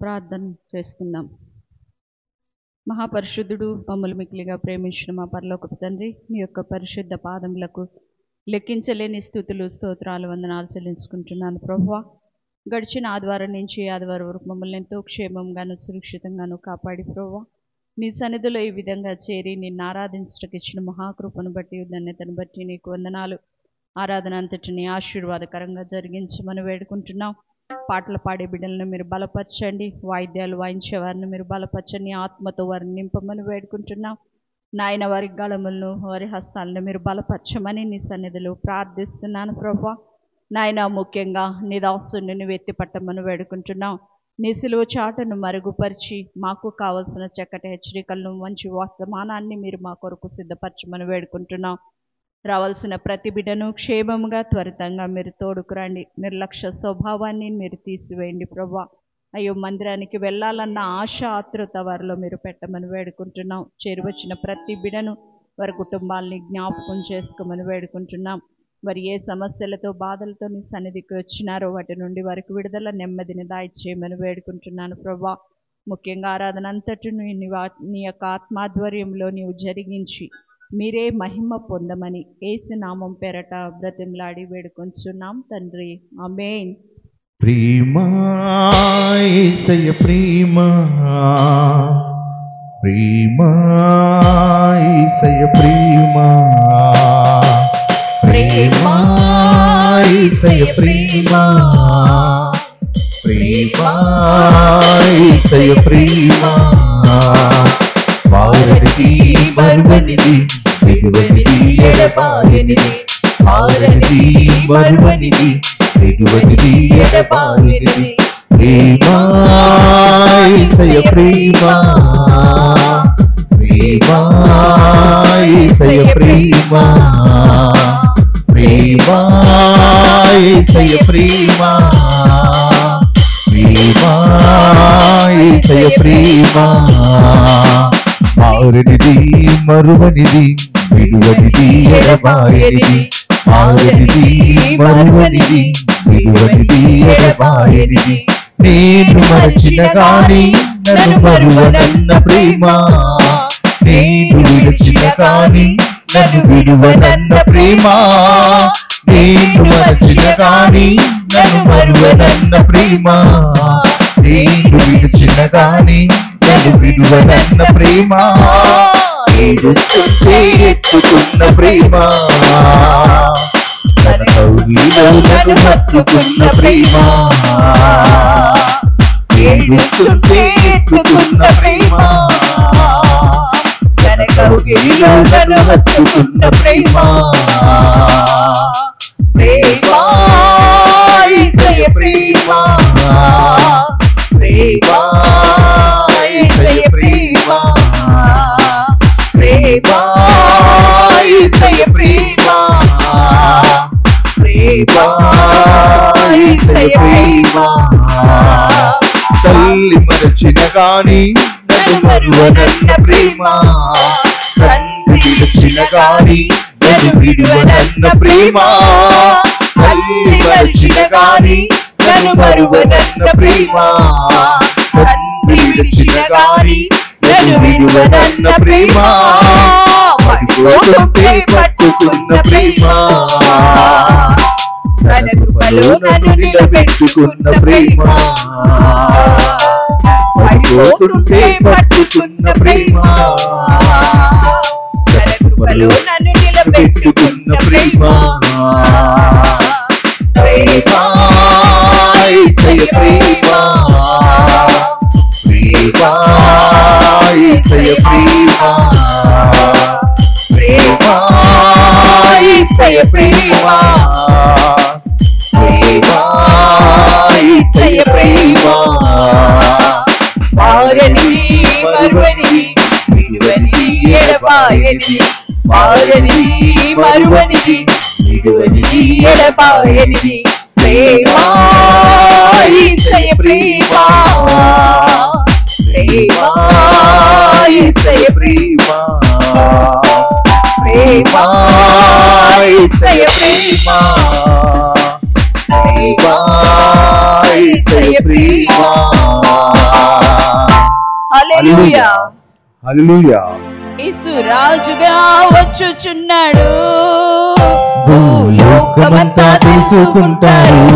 ప్రార్థన చేసుకుందాం. మహాపరిశుద్ధుడు, మమ్మల్ని మిక్కిలిగా ప్రేమించిన మా పరలోకపు తండ్రి, మీ యొక్క పరిశుద్ధ పాదములకు లెక్కించలేని స్థుతులు, స్తోత్రాలు, వందనాలు చెల్లించుకుంటున్నాను ప్రభువా. గడిచిన ఆదివారం నుంచి ఆదివారం వరకు మమ్మల్ని ఎంతో క్షేమంగాను సురక్షితంగాను కాపాడి ప్రభువా, నీ సన్నిధిలో ఈ విధంగా చేరి నిన్ను ఆరాధించటకు ఇచ్చిన మహాకృపను బట్టి, ధన్యతను బట్టి నీకు వందనాలు. ఆరాధన అంతటిని ఆశీర్వాదకరంగా జరిగించమని వేడుకుంటున్నాం. పాటలు పాడే బిడ్డలను మీరు బలపరచండి, వాయిద్యాలు వాయించే వారిని మీరు బలపరచండి, ఆత్మతో వారిని నింపమని వేడుకుంటున్నాం. నాయన వారి గళములను, వారి హస్తాలను మీరు బలపరచమని నీ సన్నిధిలో ప్రార్థిస్తున్నాను ప్రభువా. నాయన ముఖ్యంగా నీ దాసుని నువ్వు ఎత్తిపట్టమని వేడుకుంటున్నాం. నీ సిలువ చాటును మరుగుపరిచి మాకు కావలసిన చక్కటి హెచ్చరికలను, మంచి వర్తమానాన్ని మీరు మా కొరకు సిద్ధపరచమని వేడుకుంటున్నాం. రావాల్సిన ప్రతి బిడ్డను క్షేమంగా త్వరితంగా మీరు తోడుకురండి. నిర్లక్ష్య స్వభావాన్ని మీరు తీసివేయండి ప్రభువా. అయ్యో, మందిరానికి వెళ్ళాలన్న ఆశ, ఆతృత వారిలో మీరు పెట్టమని వేడుకుంటున్నాం. చేరువచ్చిన ప్రతి బిడ్డను, వారి కుటుంబాలని జ్ఞాపకం చేసుకోమని వేడుకుంటున్నాం. వారు ఏ సమస్యలతో, బాధలతో నీ సన్నిధికి వచ్చినారో వాటి నుండి వారికి విడుదల, నెమ్మదిని దాయిచేయమని వేడుకుంటున్నాను ప్రభువా. ముఖ్యంగా ఆరాధన అంతటిని నీ యొక్క ఆత్మాధ్వర్యంలో నీవు జరిగించి మీరే మహిమ పొందమని యేసు నామం పేరట బ్రతిమలాడి వేడుకొంచున్నాం తండ్రి, ఆమేన్. ప్రేమా యేసయ్య ప్రేమా, ప్రేమా యేసయ్య ప్రేమా, ప్రేమా యేసయ్య ప్రేమా, ప్రేమా యేసయ్య ప్రేమా. మారనిది మరువనిది, విడువనిది ఎడబాయనిది, మారనిది మరువనిది, విడువనిది ఎడబాయనిది. ప్రేమా యేసయ్య ప్రేమా, ప్రేమా యేసయ్య ప్రేమా, ప్రేమా యేసయ్య ప్రేమా, ప్రేమా యేసయ్య ప్రేమా. మారనిది మరువనిది, విడువనిది ఎడబాయనిది, మారనిది మరువనిది, విడువనిది ఎడబాయనిది. నేను మరచిన గాని నన్ను మరువనన్న ప్రేమ, నేను విడిచిన గాని నన్ను విడువనన్న ప్రేమ, నేను మరచిన గాని నన్ను మరువనన్న ప్రేమ, నేను విడిచిన గాని నన్ను విడువనన్న ప్రేమ. ఏడుస్తుంటే ఎత్తుకున్న ప్రేమ, తన కౌగిలిలో నన్ను హత్తుకున్న ప్రేమ. ఏడుస్తుంటే ఎత్తుకున్న ప్రేమ, తన కౌగిలిలో నన్ను హత్తుకున్న ప్రేమ. ప్రేమా యేసయ్య ప్రేమా, ప్రేమా యేసయ్య ప్రేమా, ప్రేమా యేసయ్య ప్రేమా, ప్రేమా యేసయ్య ప్రేమా. తల్లి మరచిన గాని నన్ను మరువనన్న ప్రేమ, తండ్రి విడిచిన గాని నన్ను విడువనన్న ప్రేమ, తల్లి మరచిన గాని నన్ను మరువనన్న ప్రేమ, తండ్రి విడిచిన గాని నన్ను విడువనన్న ప్రేమ. పడిపోతుంటే పట్టుకున్న ప్రేమ, తన కృపలో నన్ను నిలబెట్టుకున్న ప్రేమ. పడిపోతుంటే పట్టుకున్న ప్రేమ, తన కృపలో నన్ను నిలబెట్టుకున్న ప్రేమ. ప్రేమా యేసయ్య ప్రేమా, ప్రేమా యేసయ్య ప్రేమా, ప్రేమా యేసయ్య ప్రేమా, ప్రేమా యేసయ్య ప్రేమా. మారనిది మరువనిది, విడువనిది ఎడబాయనిది, మారనిది మరువనిది, విడువనిది ఎడబాయనిది. ప్రేమా యేసయ్య ప్రేమా, ప్రేమా యేసయ్య ప్రేమా, ప్రేమా యేసయ్య ప్రేమా, ప్రేమా యేసయ్య ప్రేమా. హల్లెలూయా హల్లెలూయా. యేసు రాజుగా వచ్చుచున్నాడు, భూలోకమంతా తెలుసుకుంటారు.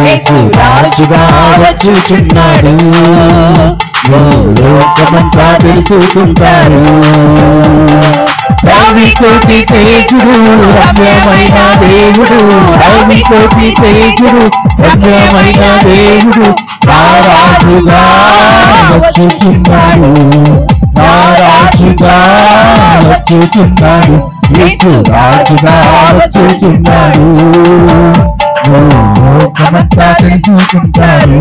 యేసు రాజుగా వచ్చుచున్నాడు, భూలోకమంతా తెలుసుకుంటారు. రవికోటి తేజుడు రమ్యమైన దేవుడు, రవికోటి తేజుడు రమ్యమైన దేవుడు, నా రాజుగా వచ్చుచున్నాడు, నా రాజుగా వచ్చుచున్నాడు. యేసు రాజుగా వచ్చుచున్నాడు, లోకమంతా తెలుసుకుంటారు.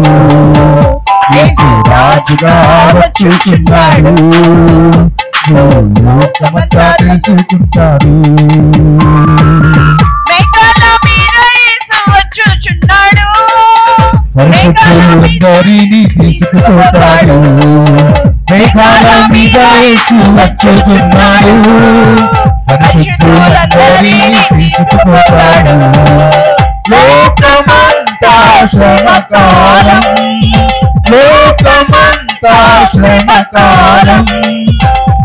యేసు రాజుగా వచ్చుచున్నాడు, లోకమంతా తెలుసుకుంటారు. మేఘాల మీద యేసు వచ్చుచున్నాడు, పరిశుద్ధులందరినీ తీసుకుపోతాడు. మేఘాల మీద యేసు వచ్చుచున్నాడు, పరిశుద్ధులందరినీ తీసుకుపోతాడు. లోకమంతా శ్రమకాలం, లోకమంతా శ్రమకాలం,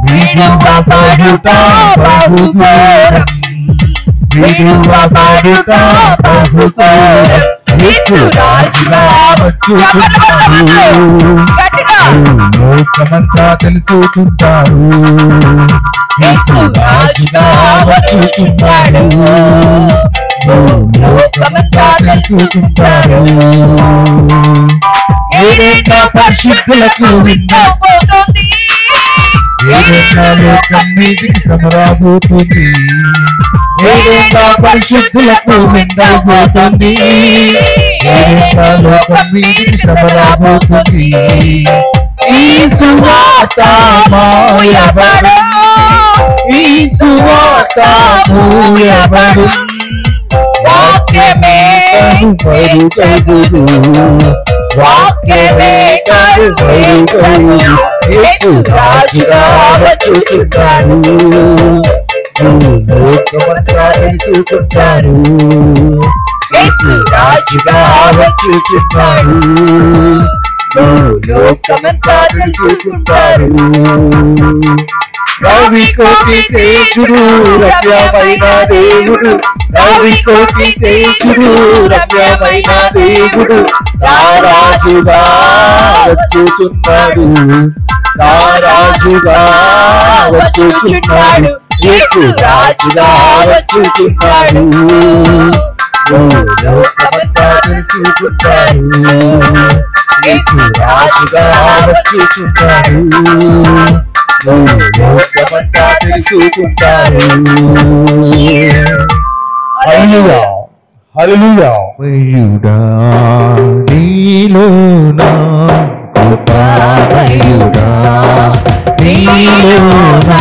విడువబడుట బహుఘోరం, విడువబడుట బహుఘోరం. యేసు రాజుగా వచ్చుచున్నాడు, లోకమంతా తెలుసుకుంటారు. యేసు రాజుగా వచ్చుచున్నాడు, లోకమంతా తెలుసుకుంటారు. ఏడేళ్ళ పరిశుద్ధులకు విందపోతుంది, ఏడేళ్ళ లోకం మీదికి సమరాబోతుంది. ఏడేళ్ళ పరిశుద్ధులకు విందపోతుంది, ఏడేళ్ళ లోకం మీదికి సమరాబోతుంది. ఈ సువార్త మోయబడు, ఈ సువార్త మోయబడు, వాక్యమే కరుగదు, వాక్యమే కరుగదు. యేసు రాజుగా వచ్చుచున్నాడు, లోకమంతా తెలుసుకుంటారు. యేసు రాజుగా వచ్చుచున్నాడు, లోకమంతా తెలుసుకుంటారు. రవికోటి తేజుడు రమ్యమైన దేవుడు, రవికోటి తేజుడు రమ్యమైన దేవుడు, నా రాజుగా వచ్చుచున్నాడు, నా రాజుగా వచ్చుచున్నాడు. యేసు రాజుగా వచ్చుచున్నాడు, లోకమంతా తెలుసుకుంటారు. యేసు రాజుగా వచ్చుచున్నాడు, లోకమంతా తెలుసుకుంటారు. హల్లెలూయా హల్లెలూయా. మయుడా నీలోనా కృపామయుడా, నీలోనా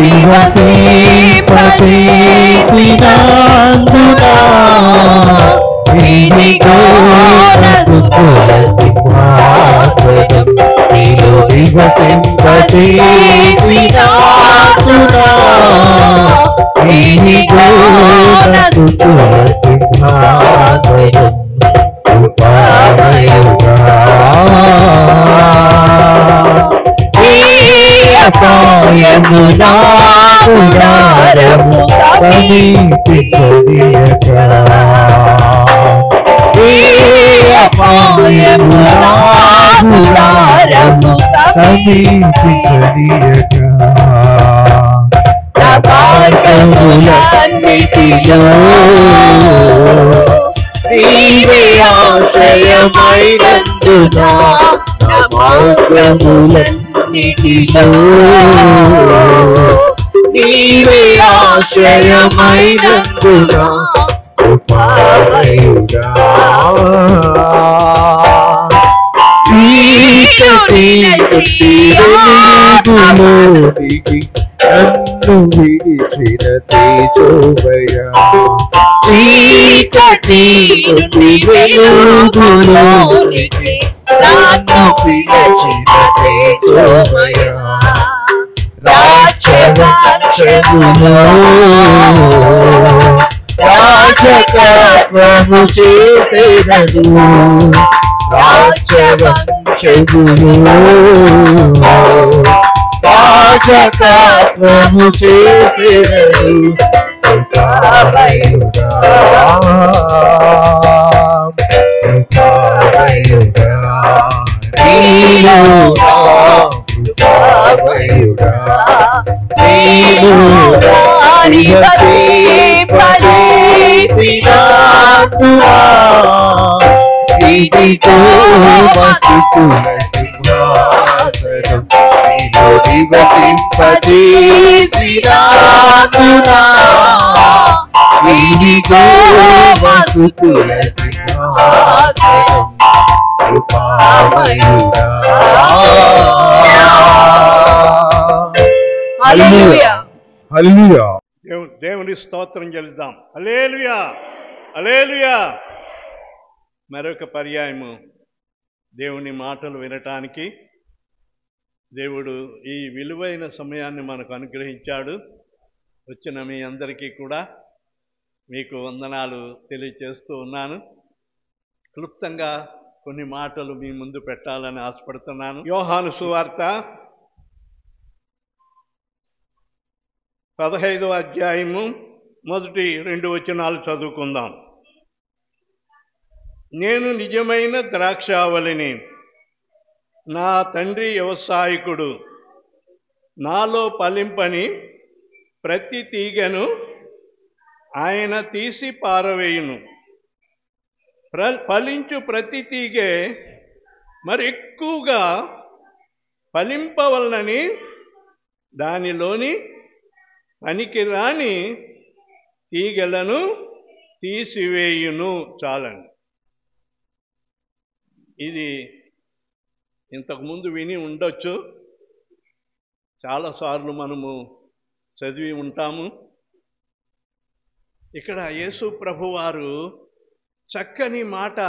నివసింపచేసినందునా, నీనిగో రఘుకుల సింహాసనం, నీలో నివసింపచేసినందునా, నీనిగో రఘుకుల సింహాసనం, కృపామయుడా. అపాయము నా గుడారము సమీపించదీయక, అపాయము నా గుడారము సమీపించదీయక, నా మార్గములన్నిటిలో నీవే ఆశ్రయమైనందున, నా మార్గములన్నిటిలో నీవే ఆశ్రయమైనందున, కృపామయుడా. చీకటి నుండి వెలుగులోనికి నన్ను విడిచిన తేజోమయా, చీకటి నుండి వెలుగులోనికి నన్ను విడిచిన తేజోమయా, రాజ్యవంశములో రాజకత్వము చేసేదను, రాజవంశములు రాజకత్వము చేసేదడు ఇదిగో వసుకుల సింహాసనం నీలో నివసింపజేసినానునా ఇదిగో వసుకుల సింహాసనం కృపామయుడా. హల్లెలూయా హల్లెలూయా. దేవుని స్తోత్రం చెల్లిద్దాం. హల్లెలూయా హల్లెలూయా. మరొక పర్యాయము దేవుని మాటలు వినటానికి దేవుడు ఈ విలువైన సమయాన్ని మనకు అనుగ్రహించాడు. వచ్చిన మీ అందరికీ కూడా మీకు వందనాలు తెలియచేస్తూ ఉన్నాను. క్లుప్తంగా కొన్ని మాటలు మీ ముందు పెట్టాలని ఆశపడుతున్నాను. యోహాను సువార్త 15వ అధ్యాయము మొదటి 2 వచనాలు చదువుకుందాం. నేను నిజమైన ద్రాక్షావళిని, నా తండ్రి వ్యవసాయకుడు. నాలో ఫలింపని ప్రతి తీగను ఆయన తీసి పారవేయును. ఫలించు ప్రతి తీగె మరి ఎక్కువగా ఫలింపవలనని దానిలోని పనికిరాని తీగలను తీసివేయును. చాలండి. ఇది ఇంతకుముందు విని ఉండొచ్చు, చాలాసార్లు మనము చదివి ఉంటాము. ఇక్కడ యేసు ప్రభువారు చక్కని మాట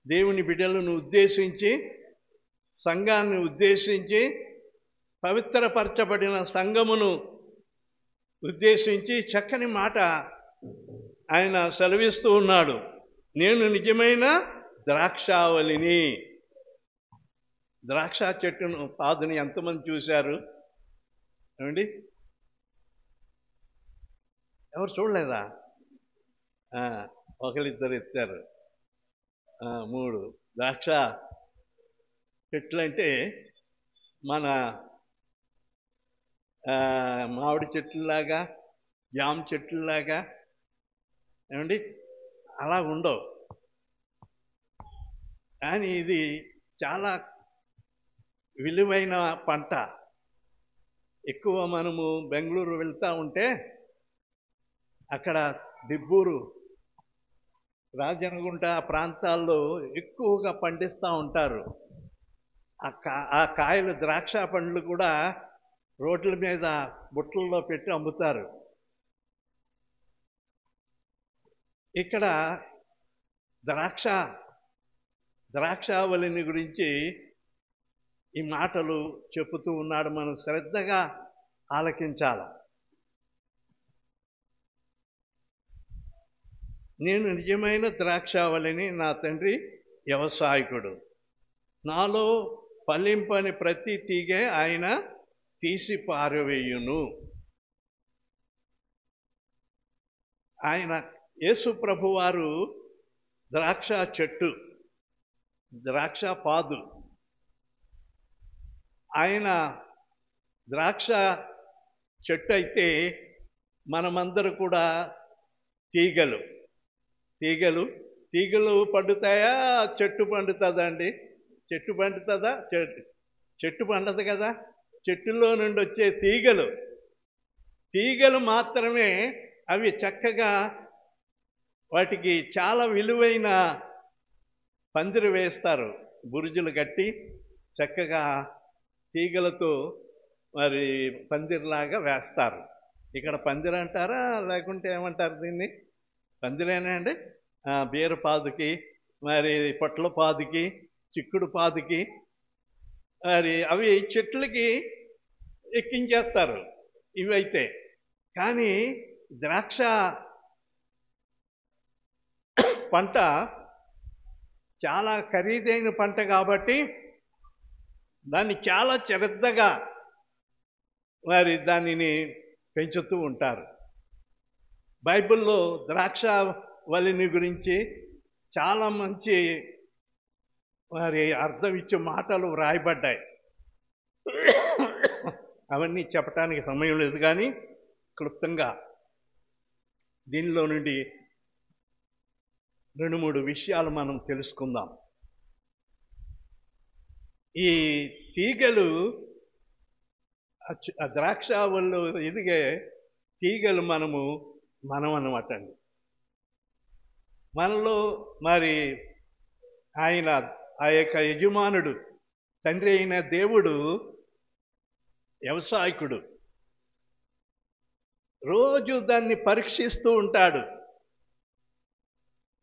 దేవుని బిడ్డలను ఉద్దేశించి, సంఘాన్ని ఉద్దేశించి, పవిత్రపరచబడిన సంఘమును ఉద్దేశించి చక్కని మాట ఆయన సెలవిస్తూ ఉన్నాడు. నేను నిజమైన ద్రాక్షావళిని. ద్రాక్ష చెట్టును పాదుని ఎంతమంది చూశారు? ఏమండి, ఎవరు చూడలేదా? ఒకరిద్దరు ఎత్తారు. 3 ద్రాక్ష చెట్లు అంటే మన మామిడి చెట్లులాగా, జామ చెట్లులాగా ఏమండి అలా ఉండవు. కానీ ఇది చాలా విలువైన పంట. ఎక్కువ మనము బెంగళూరు వెళ్తూ ఉంటే అక్కడ దిబ్బూరు, రాజనగుంట ఆ ప్రాంతాల్లో ఎక్కువగా పండిస్తూ ఉంటారు. ఆ కాయలు, ద్రాక్ష పండ్లు కూడా రోడ్ల మీద బుట్టల్లో పెట్టి అమ్ముతారు. ఇక్కడ ద్రాక్షావళిని గురించి ఈ మాటలు చెబుతూ ఉన్నాడు. మనం శ్రద్ధగా ఆలకించాలి. నేను నిజమైన ద్రాక్షావళిని, నా తండ్రి వ్యవసాయకుడు. నాలో ఫలింపని ప్రతి తీగె ఆయన తీసి పారవేయును. ఆయన యేసు ప్రభువారు ద్రాక్ష చెట్టు, ద్రాక్ష పాదు. ఆయన ద్రాక్ష చెట్టు అయితే మనమందరూ కూడా తీగలు. తీగలు పండుతాయా? చెట్టు పండుతుందా అండి? చెట్టు పండుతుందా? చెట్టు పండదు కదా. చెట్టులో నుండి వచ్చే తీగలు మాత్రమే అవి చక్కగా, వాటికి చాలా విలువైన పందిరి వేస్తారు. బురుజులు కట్టి చక్కగా తీగలతో మరి పందిరిలాగా వేస్తారు. ఇక్కడ పందిరి అంటారా, లేకుంటే ఏమంటారు దీన్ని? పందిరేనా అండి? బీర పాదుకి, మరి పొట్ల పాదుకి, చిక్కుడు పాదుకి, మరి అవి చెట్లకి ఎక్కించేస్తారు ఇవైతే. కానీ ద్రాక్ష పంట చాలా ఖరీదైన పంట కాబట్టి దాన్ని చాలా శ్రద్ధగా వారి దానిని పెంచుతూ ఉంటారు. బైబిల్లో ద్రాక్ష వల్లిని గురించి చాలా మంచి వారి అర్థం ఇచ్చే మాటలు వ్రాయబడ్డాయి. అవన్నీ చెప్పడానికి సమయం లేదు, కానీ క్లుప్తంగా దీనిలో నుండి 2-3 విషయాలు మనం తెలుసుకుందాం. ఈ తీగలు, ఆ ద్రాక్ష వల్లు ఎదిగే తీగలు మనం అన్నమాట అండి. మనలో మరి ఆయన ఆ యొక్క యజమానుడు, తండ్రి అయిన దేవుడు వ్యవసాయకుడు. రోజు దాన్ని పరీక్షిస్తూ ఉంటాడు.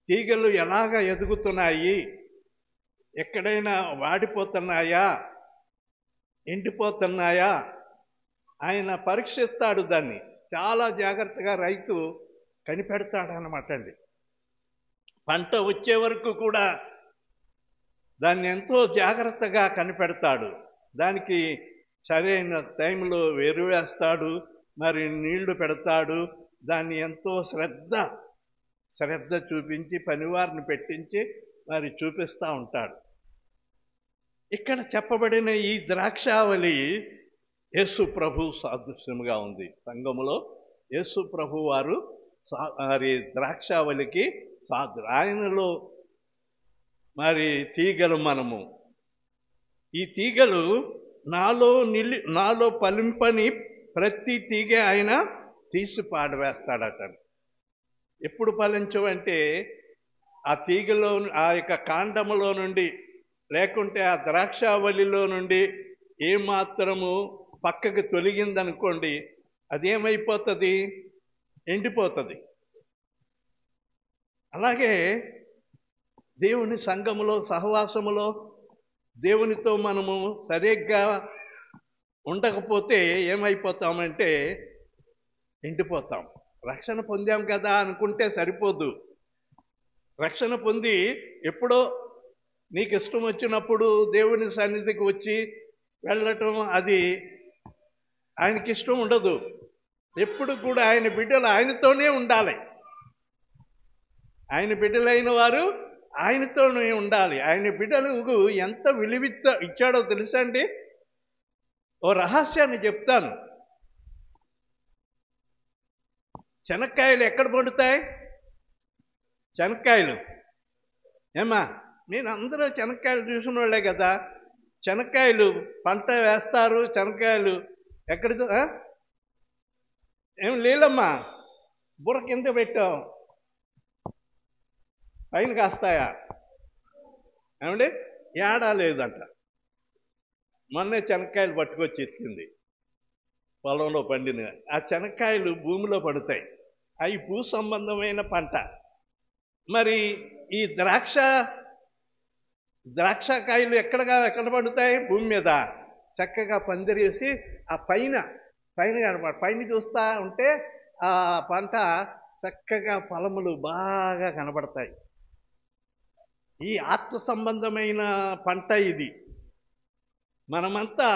తీగలు ఎలాగ ఎదుగుతున్నాయి, ఎక్కడైనా వాడిపోతున్నాయా, ఎండిపోతున్నాయా, ఆయన పరీక్షిస్తాడు. దాన్ని చాలా జాగ్రత్తగా రైతు కనిపెడతాడనమాట అండి. పంట వచ్చే వరకు కూడా దాన్ని ఎంతో జాగ్రత్తగా కనిపెడతాడు. దానికి సరైన టైంలో ఎరువు వేస్తాడు, మరి నీళ్లు పెడతాడు. దాన్ని ఎంతో శ్రద్ధ చూపించి పనివారిని పెట్టించి మరి చూపిస్తూ ఉంటాడు. ఇక్కడ చెప్పబడిన ఈ ద్రాక్షావళి యేసు ప్రభు సాదృశ్యముగా ఉంది. సంఘములో యేసు ప్రభు వారు మరి ద్రాక్షావళికి ఆయనలో మరి తీగలు మనము. ఈ తీగలు నాలో ఫలింపని ప్రతి తీగ ఆయన తీసి పాడవేస్తాడట. ఎప్పుడు ఫలించవంటే ఆ తీగలో, ఆ యొక్క కాండములో నుండి, లేకుంటే ఆ ద్రాక్షావళిలో నుండి ఏమాత్రము పక్కకు తొలగిందనుకోండి, అదేమైపోతుంది? ఎండిపోతుంది. అలాగే దేవుని సంఘములో, సహవాసములో దేవునితో మనము సరిగ్గా ఉండకపోతే ఏమైపోతామంటే ఎండిపోతాం. రక్షణ పొందాం కదా అనుకుంటే సరిపోదు. రక్షణ పొంది ఎప్పుడో నీకు ఇష్టం వచ్చినప్పుడు దేవుని సన్నిధికి వచ్చి వెళ్ళటం, అది ఆయనకి ఇష్టం ఉండదు. ఎప్పుడు కూడా ఆయన బిడ్డలు ఆయనతోనే ఉండాలి. ఆయన బిడ్డలైన వారు ఆయనతోనే ఉండాలి. ఆయన బిడ్డలకు ఎంత విలువ ఇచ్చాడో తెలుసా అండి? ఓ రహస్యాన్ని చెప్తాను. శనక్కాయలు ఎక్కడ పండుతాయి? శనక్కాయలు ఏమా, నేను అందరూ శనక్కాయలు చూసిన వాళ్ళే కదా. శనక్కాయలు పంట వేస్తారు. శనక్కాయలు ఎక్కడ ఏం లేలమ్మా, బుర్ర కింద పెట్టావు, పైన కాస్తాయా? ఏమండి, ఏడా లేదంట. మొన్నే శనక్కాయలు పట్టుకొచ్చి ఎత్తింది, పొలంలో పండిన. ఆ శనక్కాయలు భూమిలో పడతాయి. అవి భూ సంబంధమైన పంట. మరి ఈ ద్రాక్షకాయలు ఎక్కడ పడుతాయి? భూమి మీద చక్కగా పందిరేసి ఆ పైన కనపడ, పైన చూస్తూ ఉంటే ఆ పంట చక్కగా ఫలములు బాగా కనబడతాయి. ఈ ఆత్మ సంబంధమైన పంట ఇది. మనమంతా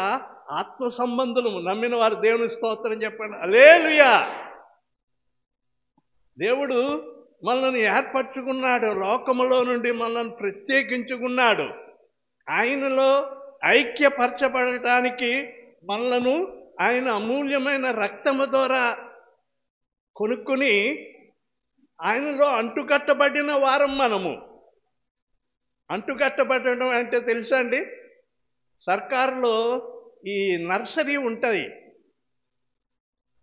ఆత్మ సంబంధులు. నమ్మిన వారు దేవుని స్తోత్రం చెప్పండి. హల్లెలూయా. దేవుడు మనల్ని ఏర్పరచుకున్నాడు. లోకములో నుండి మనల్ని ప్రత్యేకించుకున్నాడు. ఆయనలో ఐక్యపరచబడటానికి మనలను ఆయన అమూల్యమైన రక్తము ద్వారా కొనుక్కుని ఆయనలో అంటుకట్టబడిన వారం మనము. అంటుకట్టబడడం అంటే తెలుసా అండి? సర్కారులో ఈ నర్సరీ ఉంటుంది.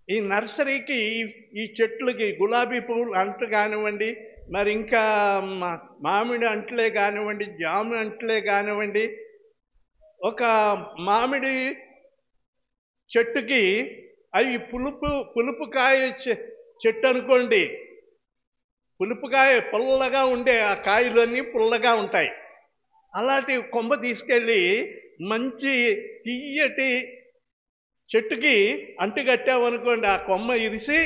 ఈ నర్సరీకి ఈ చెట్లకి గులాబీ పువ్వులు అంటు కానివ్వండి, మరి ఇంకా మామిడి అంట్లే కానివ్వండి, జాము అంట్లే కానివ్వండి, ఒక మామిడి చెట్టుకి అవి పులుపుకాయ చెట్టు అనుకోండి. పులుపుకాయ పుల్లగా ఉండే ఆ కాయలన్నీ పుల్లగా ఉంటాయి. అలాంటి కొమ్మ తీసుకెళ్ళి మంచి తీయటి చెట్టుకి అంటుకట్టామనుకోండి, ఆ కొమ్మ ఇరిసి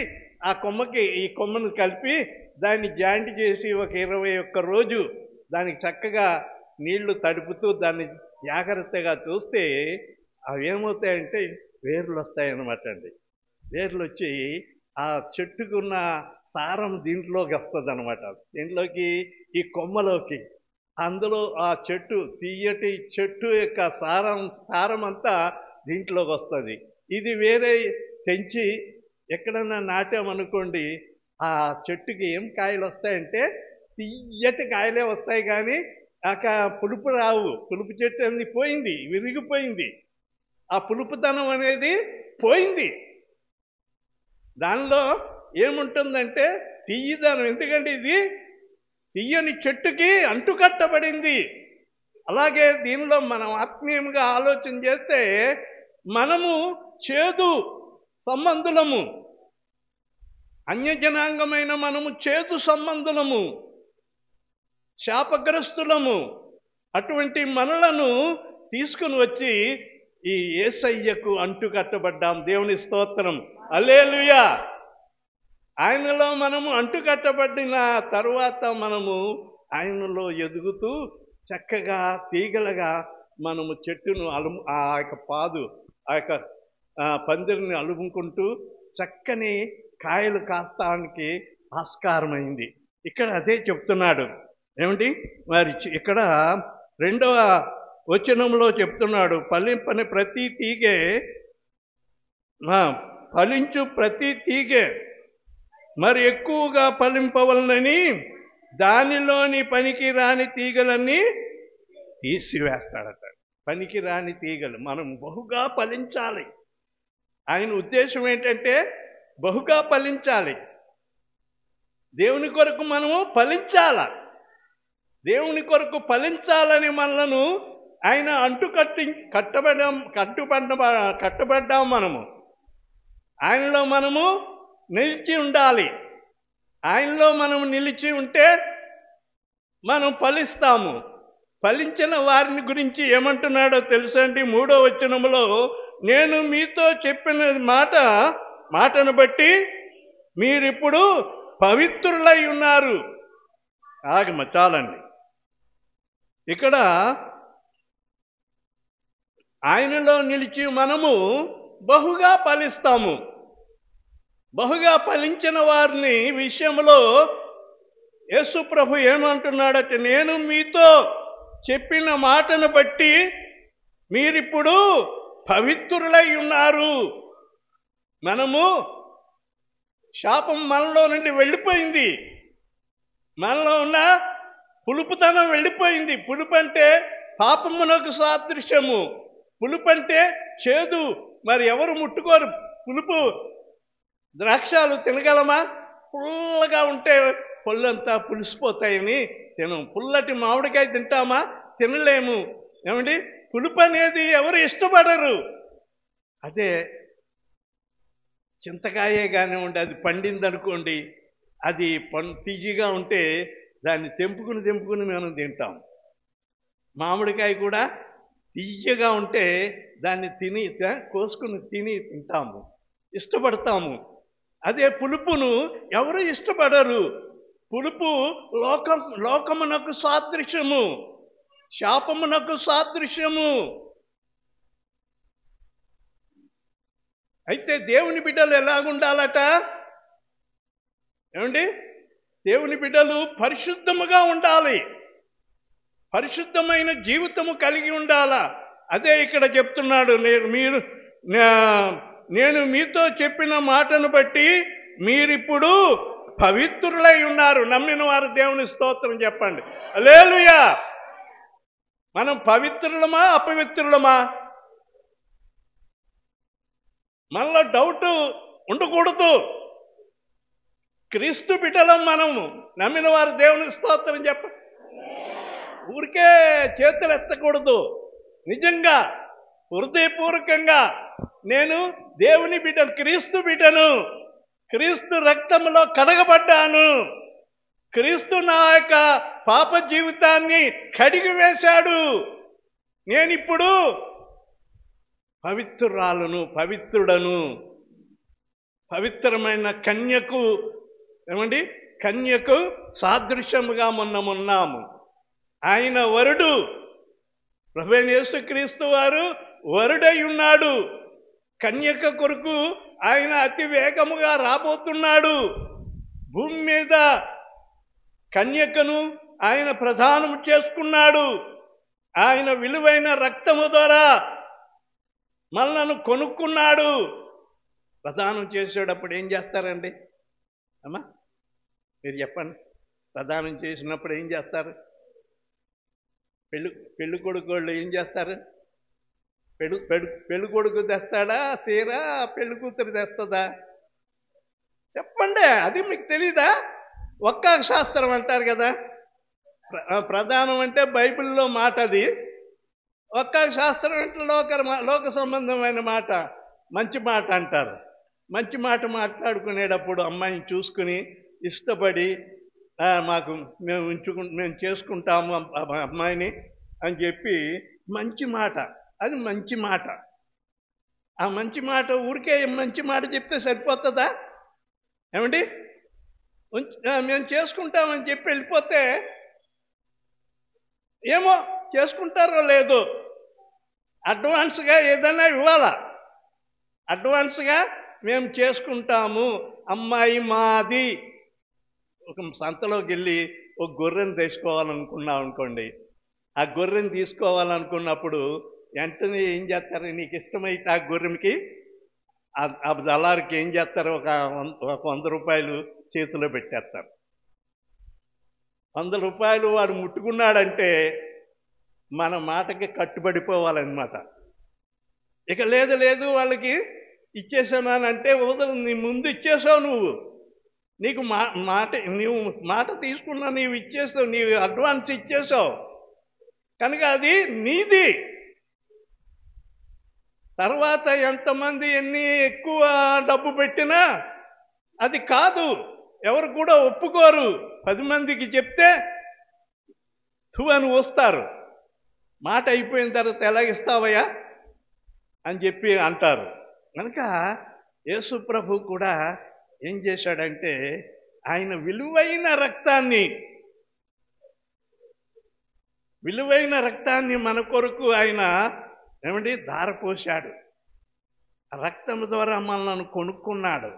ఆ కొమ్మకి ఈ కొమ్మను కలిపి దాన్ని జాయింట్ చేసి ఒక 21 రోజు దానికి చక్కగా నీళ్లు తడుపుతూ దాన్ని జాగ్రత్తగా చూస్తే అవి ఏమవుతాయంటే వేర్లు వస్తాయన్నమాట అండి. వేర్లు వచ్చి ఆ చెట్టుకున్న సారం దీంట్లోకి వస్తుంది అనమాట. దీంట్లోకి ఈ కొమ్మలోకి, అందులో ఆ చెట్టు తీయటి చెట్టు యొక్క సారం అంతా దీంట్లోకి వస్తుంది. ఇది వేరే తెంచి ఎక్కడన్నా నాటామనుకోండి, ఆ చెట్టుకి ఏం కాయలు వస్తాయంటే తీయటి కాయలే వస్తాయి, కానీ పులుపు రావు. పులుపు చెట్టు అనేది పోయింది, విరిగిపోయింది. ఆ పులుపుతనం అనేది పోయింది. దానిలో ఏముంటుందంటే తీయదనం. ఎందుకంటే ఇది తీయని చెట్టుకి అంటుకట్టబడింది. అలాగే దీనిలో మనం ఆత్మీయంగా ఆలోచన చేస్తే మనము చేదు సంబంధులము, అన్యజనాంగమైన మనము చేదు సంబంధులము, శాపగ్రస్తులము. అటువంటి మనలను తీసుకుని వచ్చి ఈ యేసయ్యకు అంటుకట్టబడ్డాం. దేవుని స్తోత్రం, హల్లెలూయా. ఆయనలో మనము అంటుకట్టబడిన తరువాత మనము ఆయనలో ఎదుగుతూ చక్కగా తీగలుగా మనము చెట్టును ఆ యొక్క పాదు, ఆ యొక్క పందిరిని అలుముకుంటూ చక్కని కాయలు కాస్తానికి ఆస్కారమైంది. ఇక్కడ అదే చెప్తున్నాడు. ఏమిటి మరి ఇక్కడ 2వ వచనంలో చెప్తున్నాడు, ఫలింపని ప్రతి తీగే, ఫలించు ప్రతి తీగే మరి ఎక్కువగా ఫలింపవలనని దానిలోని పనికి రాని తీగలన్నీ తీసివేస్తాడట. పనికి రాని తీగలు మనం బహుగా ఫలించాలి. ఆయన ఉద్దేశం ఏంటంటే బహుగా ఫలించాలి. దేవుని కొరకు మనము ఫలించాల. దేవుని కొరకు ఫలించాలని మనలను ఆయన కట్టబడ్డాం. మనము ఆయనలో మనము నిలిచి ఉండాలి. ఆయనలో మనము నిలిచి ఉంటే మనం ఫలిస్తాము. ఫలించిన వారిని గురించి ఏమంటున్నాడో తెలుసండి? 3వ వచనంలో, నేను మీతో చెప్పిన మాటను బట్టి మీరిప్పుడు పవిత్రులై ఉన్నారు. చాలండి. ఇక్కడ ఆయనలో నిలిచి మనము బహుగా ఫలిస్తాము. బహుగా ఫలించిన వారిని విషయంలో యేసు ప్రభు ఏమంటున్నాడంటే, నేను మీతో చెప్పిన మాటను బట్టి మీరిప్పుడు పవిత్రులై ఉన్నారు. మనము శాపం మనలో నుండి వెళ్ళిపోయింది. మనలో ఉన్న పులుపుతనం వెళ్ళిపోయింది. పులుపు అంటే పాపమునకు సాదృశ్యము. పులుపు అంటే చేదు. మరి ఎవరు ముట్టుకోరు పులుపు. ద్రాక్షాలు తినగలమా? పుల్లగా ఉంటే పళ్ళంతా పులిసిపోతాయని తినం. పుల్లటి మామిడికాయ తింటామా? తినలేము. ఏమండి, పులుపు అనేది ఎవరు ఇష్టపడరు. అదే చింతకాయే కానివ్వండి, అది పండిందనుకోండి, అది తీయగా ఉంటే దాన్ని తెంపుకుని మనం తింటాం. మామిడికాయ కూడా తీయగా ఉంటే దాన్ని కోసుకుని తింటాము, ఇష్టపడతాము. అదే పులుపును ఎవరు ఇష్టపడరు. పులుపు లోకమునకు సాదృశ్యము, శాపమునకు సాదృశ్యము. అయితే దేవుని బిడ్డలు ఎలాగుండాలట? ఏమండి, దేవుని బిడ్డలు పరిశుద్ధముగా ఉండాలి. పరిశుద్ధమైన జీవితము కలిగి ఉండాలా. అదే ఇక్కడ చెప్తున్నాడు. నేను మీతో చెప్పిన మాటను బట్టి మీరిప్పుడు పవిత్రులై ఉన్నారు. నమ్మిన వారు దేవుని స్తోత్రం చెప్పండి. హల్లెలూయా. మనం పవిత్రులమా అపవిత్రులమా? మనలో డౌట్ ఉండకూడదు. క్రీస్తు బిడ్డలం మనము. నమ్మిన వారు దేవుని స్తోత్రం చెప్పండి. ఊరికే చేతులు ఎత్తకూడదు. నిజంగా హృదయపూర్వకంగా నేను దేవుని బిడ్డను, క్రీస్తు బిడ్డను, క్రీస్తు రక్తంలో కడగబడ్డాను, క్రీస్తు నా యొక్క పాప జీవితాన్ని కడిగి వేశాడు, నేనిప్పుడు పవిత్రురాలను, పవిత్రుడను, పవిత్రమైన కన్యకు, ఏమండి, కన్యకు సాదృశ్యముగా ఉన్నాము. ఆయన వరుడు, ప్రభువైన యేసుక్రీస్తు వారు వరుడై ఉన్నాడు. కన్యక కొరకు ఆయన అతి వేగముగా రాబోతున్నాడు. భూమి మీద కన్యకను ఆయన ప్రదానం చేసుకున్నాడు. ఆయన విలువైన రక్తము ద్వారా మనలను కొనుక్కున్నాడు. ప్రదానం చేసేటప్పుడు ఏం చేస్తారండి అమ్మా? మీరు చెప్పండి. ప్రదానం చేసినప్పుడు ఏం చేస్తారు? పెళ్లి కొడుకు వాళ్ళు ఏం చేస్తారు? పెళ్లి కొడుకు తెస్తాడా సీర, పెళ్లి కూతురు తెస్తుందా? చెప్పండి. అది మీకు తెలీదా? ఒక్క శాస్త్రం అంటారు కదా. ప్రధానం అంటే బైబిల్లో మాట. అది ఒక్క శాస్త్రం అంటే లోక సంబంధమైన మాట, మంచి మాట అంటారు. మంచి మాట మాట్లాడుకునేటప్పుడు అమ్మాయిని చూసుకుని ఇష్టపడి మేము చేసుకుంటాము అమ్మాయిని అని చెప్పి మంచి మాట, అది మంచి మాట. ఆ మంచి మాట ఊరికే మంచి మాట చెప్తే సరిపోతుందా ఏమండి? మేము చేసుకుంటామని చెప్పి వెళ్ళిపోతే ఏమో చేసుకుంటారో లేదో, అడ్వాన్స్గా ఏదైనా ఇవ్వాలా. అడ్వాన్స్గా మేము చేసుకుంటాము, అమ్మాయి మాది. ఒక సంతలోకి వెళ్ళి ఒక గొర్రెను తెచ్చుకోవాలనుకున్నాం అనుకోండి. ఆ గొర్రెను తీసుకోవాలనుకున్నప్పుడు వెంటనే ఏం చేస్తారు? నీకు ఇష్టమైతే ఆ గొర్రెకి ఆ దళారికి ఏం చేస్తారు? ఒక 100 రూపాయలు చేతిలో పెట్టేస్తారు. 100 రూపాయలు వాడు ముట్టుకున్నాడంటే మన మాటకి కట్టుబడిపోవాలన్నమాట. ఇక లేదు వాళ్ళకి ఇచ్చేసానంటే వదలు. నీ ముందు ఇచ్చేసావు, నీకు మాట తీసుకున్నా, నీవు ఇచ్చేసావు, నీవు అడ్వాన్స్ ఇచ్చేసావు కనుక అది నీది. తర్వాత ఎంతమంది ఎన్ని ఎక్కువ డబ్బు పెట్టినా అది కాదు. ఎవరు కూడా ఒప్పుకోరు. 10 మందికి చెప్తే అని వస్తారు. మాట అయిపోయిన తర్వాత ఎలాగిస్తావయ్యా అని చెప్పి అంటారు. కనుక యేసు ప్రభు కూడా ఏం చేశాడంటే ఆయన విలువైన రక్తాన్ని మన కొరకు ఆయన ఏమండి ధారపోశాడు. రక్తం ద్వారా మనల్ని కొనుక్కున్నాడు.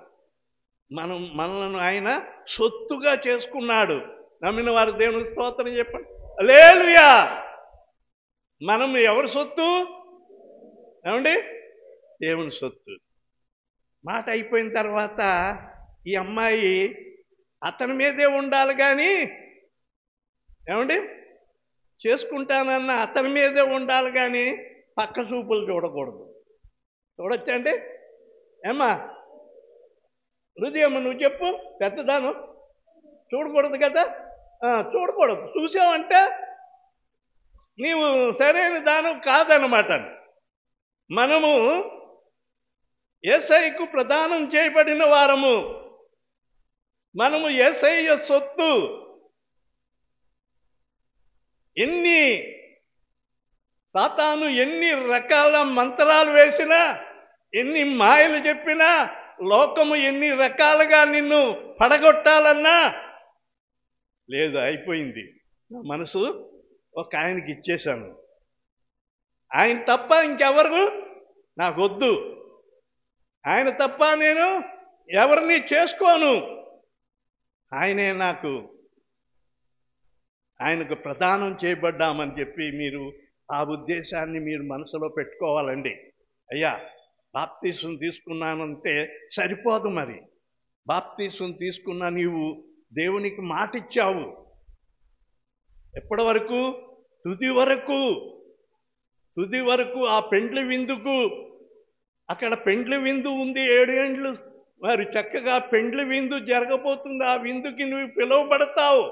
మనల్ని ఆయన సొత్తుగా చేసుకున్నాడు. నమ్మిన వారు దేవుని స్తోత్రం చెప్పండి. హల్లెలూయా. మనం ఎవరి సొత్తు ఏమండి? దేవుని సొత్తు. మాట అయిపోయిన తర్వాత ఈ అమ్మాయి అతని మీదే ఉండాలి కానీ ఏమండి చేసుకుంటానన్న అతని మీదే ఉండాలి కానీ పక్క చూపులు చూడకూడదు. చూడొచ్చండి ఏమ్మా? హృదయమ్మ నువ్వు చెప్పు. పెద్దదాను చూడకూడదు కదా. చూడకూడదు. చూసావంటే నీవు సరైన దాను కాదనమాట. మనము యేసయ్యకు ప్రదానం చేయబడిన వారము. మనము యేసయ్య సొత్తు. సాతాను ఎన్ని రకాల మంత్రాలు వేసినా, ఎన్ని మాయలు చెప్పినా, లోకము ఎన్ని రకాలుగా నిన్ను పడగొట్టాలన్నా లేదు, అయిపోయింది. నా మనసు ఒక ఆయనకి ఇచ్చేశాను. ఆయన తప్ప ఇంకెవరు నాకొద్దు. ఆయన తప్ప నేను ఎవరిని చేసుకోను. ఆయనే నాకు. ఆయనకు ప్రదానం చేయబడ్డామని చెప్పి మీరు ఆ ఉద్దేశాన్ని మీరు మనసులో పెట్టుకోవాలండి. అయ్యా బాప్తీసం తీసుకున్నానంటే సరిపోదు. మరి బాప్తీసం తీసుకున్నా నీవు దేవునికి మాట ఇచ్చావు. ఎప్పటి వరకు? తుది వరకు ఆ పెండ్లి విందుకు. అక్కడ పెండ్లి విందు ఉంది. 7 ఏండ్లు మరి చక్కగా పెండ్లి విందు జరగబోతుంది. ఆ విందుకి నువ్వు పిలువబడతావు.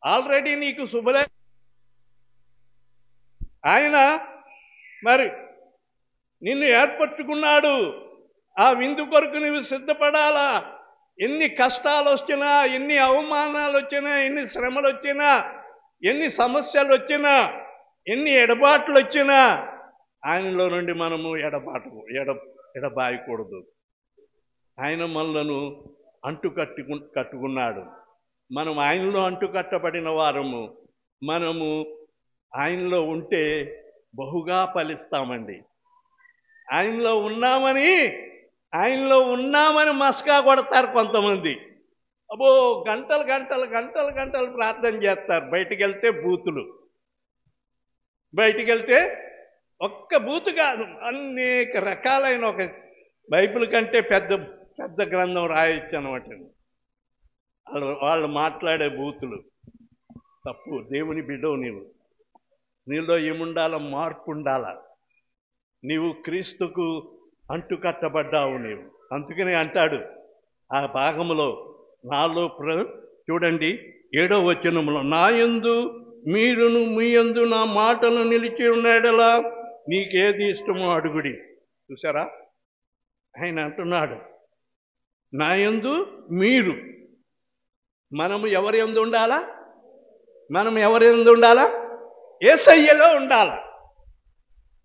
ఆల్రెడీ నీకు శుభలే. ఆయన మరి నిన్ను ఏర్పరచుకున్నాడు. ఆ విందు కొరకు నువ్వు సిద్ధపడాలా. ఎన్ని కష్టాలు వచ్చినా, ఎన్ని అవమానాలు వచ్చినా, ఎన్ని శ్రమలు వచ్చినా, ఎన్ని సమస్యలు వచ్చినా, ఎన్ని ఎడబాట్లు వచ్చినా ఆయనలో నుండి మనము ఎడబాయకూడదు. ఆయన మనలను కట్టుకున్నాడు. మనం ఆయనలో అంటుకట్టబడిన వారము. మనము ఆయనలో ఉంటే బహుగా ఫలిస్తామండి. ఆయనలో ఉన్నామని మస్కా కొడతారు కొంతమంది. అబ్బో గంటలు గంటలు గంటలు గంటలు ప్రార్థన చేస్తారు. బయటికి వెళ్తే బూతులు, బయటికి వెళ్తే ఒక్క బూతు కాదు, అనేక రకాలైన ఒక బైబిల్ కంటే పెద్ద పెద్ద గ్రంథం రాయొచ్చు అనమాట. వాళ్ళు మాట్లాడే బూతులు తప్పు. దేవుని బిడ్డవు నీలో ఏముండాల? మార్పు ఉండాల. నీవు క్రీస్తుకు అంటుకట్టబడ్డావు నీవు. అందుకనే అంటాడు ఆ భాగములో, నాలో చూడండి 7వ వచనములో, నా యందు మీరును మీ యందు నా మాటలు నిలిచి ఉన్నాడలా నీకేది ఇష్టమో అడుగుడి. చూసారా, ఆయన అంటున్నాడు నా యందు మీరు. మనము ఎవరి యందు ఉండాలా? మనం ఎవరి యందు ఉండాలా? యేసయ్యలో ఉండాలా.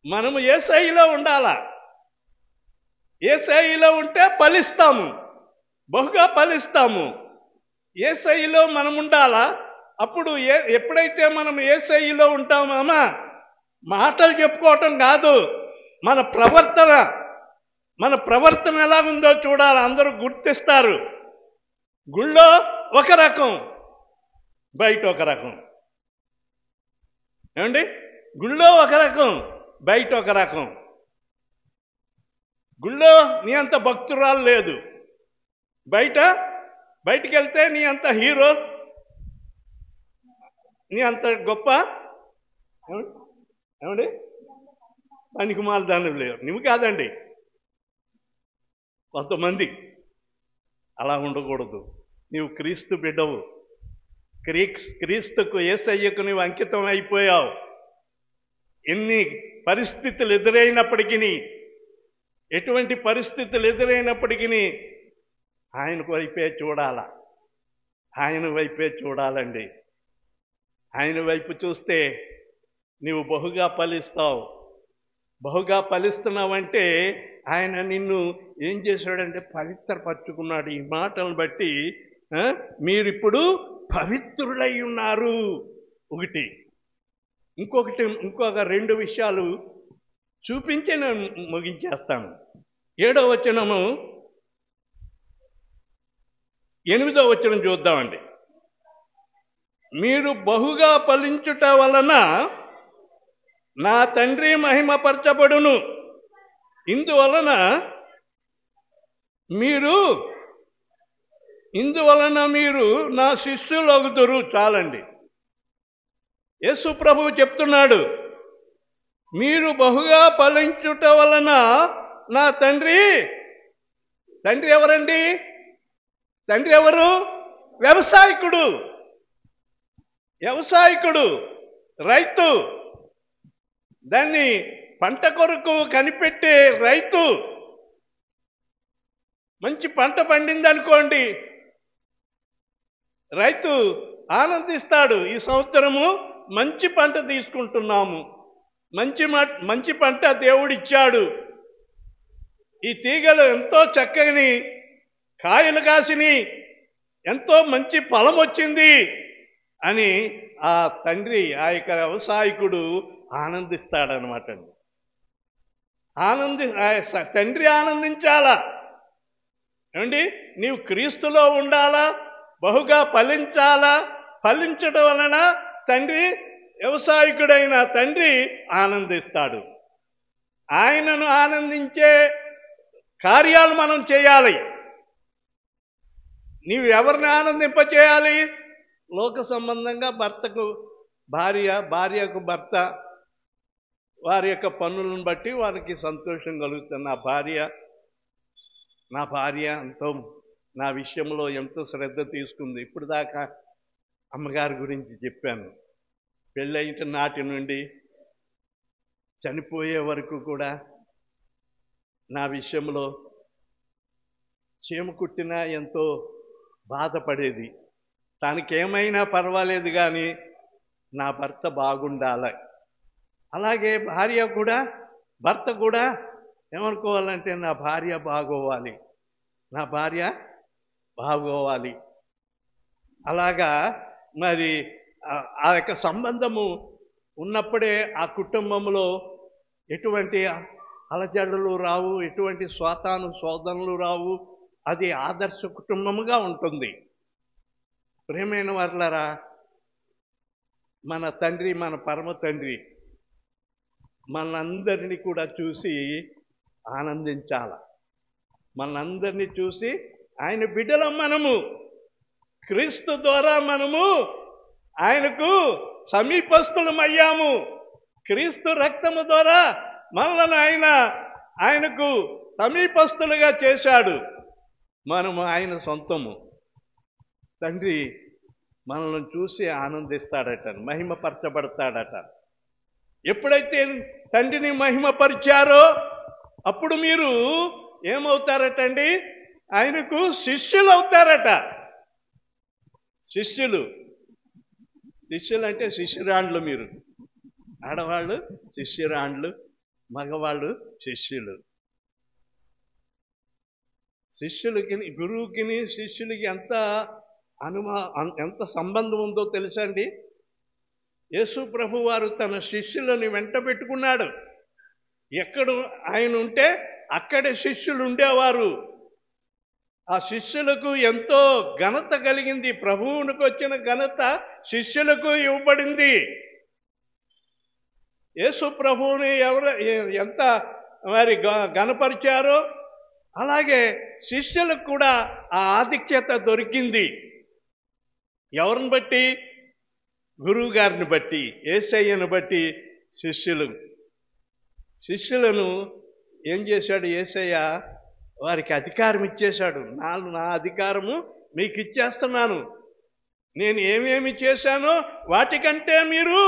మనము యేసయ్యలో ఉండాలా. యేసయ్యలో ఉంటే ఫలిస్తాము, బహుగా ఫలిస్తాము. యేసయ్యలో మనం ఉండాలా. అప్పుడు ఎప్పుడైతే మనం యేసయ్యలో ఉంటామా, మాటలు చెప్పుకోవటం కాదు, మన ప్రవర్తన ఎలా ఉందో చూడాలి. అందరూ గుర్తిస్తారు. గుళ్ళో ఒక రకం, బయట ఒక రకం. ఏమండి? గుళ్ళో ఒక రకం, బయట ఒక రకం. గుళ్ళో నీ అంత భక్తురాలు లేదు, బయటికి వెళ్తే నీ అంత హీరో, నీ అంత గొప్ప. ఏమండి? పనికిమాల దాన్ని లేవు. నువ్వు కాదండి, కొంతమంది. అలా ఉండకూడదు. నీవు క్రీస్తు బిడ్డవు. క్రీస్తుకు, యేసయ్యకు నీవు అంకితం అయిపోయావు. ఎన్ని పరిస్థితులు ఎదురైనప్పటికీ, ఎటువంటి పరిస్థితులు ఎదురైనప్పటికీ ఆయన వైపే చూడాల. ఆయన వైపే చూడాలండి. ఆయన వైపు చూస్తే నీవు బహుగా ఫలిస్తావు. బహుగా ఫలిస్తున్నావంటే ఆయన నిన్ను ఏం చేశాడంటే పవిత్రపరుచుకున్నాడు. ఈ మాటలను బట్టి మీరిప్పుడు పవిత్రులై ఉన్నారు. ఇంకొక 2 విషయాలు చూపించి నేను ముగించేస్తాను. 7వ వచనము 8వ వచనం చూద్దామండి. మీరు బహుగా ఫలించుట వలన నా తండ్రి మహిమపరచబడును. ఇందువలన మీరు నా శిష్యులగుదురు. చాలండి. యేసు ప్రభువు చెప్తున్నాడు, మీరు బహుగా ఫలించుట వలన నా తండ్రి ఎవరండి? తండ్రి ఎవరు? వ్యవసాయకుడు, రైతు. దాన్ని పంట కొరకు కనిపెట్టే రైతు. మంచి పంట పండిందనుకోండి, రైతు ఆనందిస్తాడు. ఈ సంవత్సరము మంచి పంట తీసుకుంటున్నాము, మంచి పంట దేవుడిచ్చాడు, ఈ తీగలు ఎంతో చక్కని కాయలు కాసిని, ఎంతో మంచి ఫలం వచ్చింది అని ఆ తండ్రి, ఆ యొక్క వ్యవసాయకుడు ఆనందిస్తాడనమాట. తండ్రి ఆనందించాలా. ఏమండి? నీవు క్రీస్తులో ఉండాలా, బహుగా ఫలించాలా. ఫలించడం వలన వ్యవసాయకుడైన తండ్రి ఆనందిస్తాడు. ఆయనను ఆనందించే కార్యాలు మనం చేయాలి. నీవు ఎవరిని ఆనందింపచేయాలి? లోక సంబంధంగా భర్తకు భార్య, భార్యకు భర్త, వారి యొక్క పనులను బట్టి వారికి సంతోషం కలుగుతుంది. నా భార్య ఎంతో నా విషయంలో ఎంతో శ్రద్ధ తీసుకుంది. ఇప్పుడు దాకా అమ్మగారి గురించి చెప్పాను. పెళ్ళైన నాటి నుండి చనిపోయే వరకు కూడా నా విషయంలో చీమ కుట్టినా ఎంతో బాధపడేది. తనకేమైనా పర్వాలేదు కానీ నా భర్త బాగుండాలి. అలాగే భర్త కూడా ఏమనుకోవాలంటే నా భార్య బాగోవాలి. అలాగా మరి ఆ యొక్క సంబంధము ఉన్నప్పుడే ఆ కుటుంబంలో ఎటువంటి అలజడులు రావు, ఎటువంటి శోధనలు రావు. అది ఆదర్శ కుటుంబముగా ఉంటుంది. ప్రియమైన వారలారా, మన తండ్రి, మన పరమ తండ్రి మనందరినీ కూడా చూసి ఆనందించాల. మనందరినీ చూసి ఆయన బిడ్డలం మనము, క్రీస్తు ద్వారా మనము ఆయనకు సమీపస్తులమయ్యాము. క్రీస్తు రక్తము ద్వారా మనలను ఆయనకు సమీపస్తులుగా చేశాడు. మనము ఆయన సొంతము. తండ్రి మనల్ని చూసి ఆనందిస్తాడట, మహిమపరచబడతాడట. ఎప్పుడైతే తండ్రిని మహిమపరిచారో అప్పుడు మీరు ఏమవుతారటండి? ఆయనకు శిష్యులు అవుతారట. శిష్యులు అంటే శిష్యురాండ్లు. మీరు ఆడవాళ్ళు శిష్యురాండ్లు, మగవాళ్ళు శిష్యులు. శిష్యులకి, గురువుకి శిష్యులకి ఎంత సంబంధం ఉందో తెలుసండి? యేసు ప్రభు వారు తన శిష్యులను వెంట పెట్టుకున్నాడు. ఎక్కడ ఆయన ఉంటే అక్కడే శిష్యులు ఉండేవారు. ఆ శిష్యులకు ఎంతో ఘనత కలిగింది. ప్రభువునికి వచ్చిన ఘనత శిష్యులకు ఇవ్వబడింది. యేసు ప్రభువుని ఎంత మరి ఘనపరిచారో అలాగే శిష్యులకు కూడా ఆ ఆధిక్యత దొరికింది. ఎవరిని బట్టి? గురువు గారిని బట్టి, యేసయ్యను బట్టి. శిష్యులను ఏం చేశాడు యేసయ్య? వారికి అధికారం ఇచ్చేశాడు. నా అధికారము మీకు ఇచ్చేస్తున్నాను. నేను ఏమేమి చేశానో వాటికంటే మీరు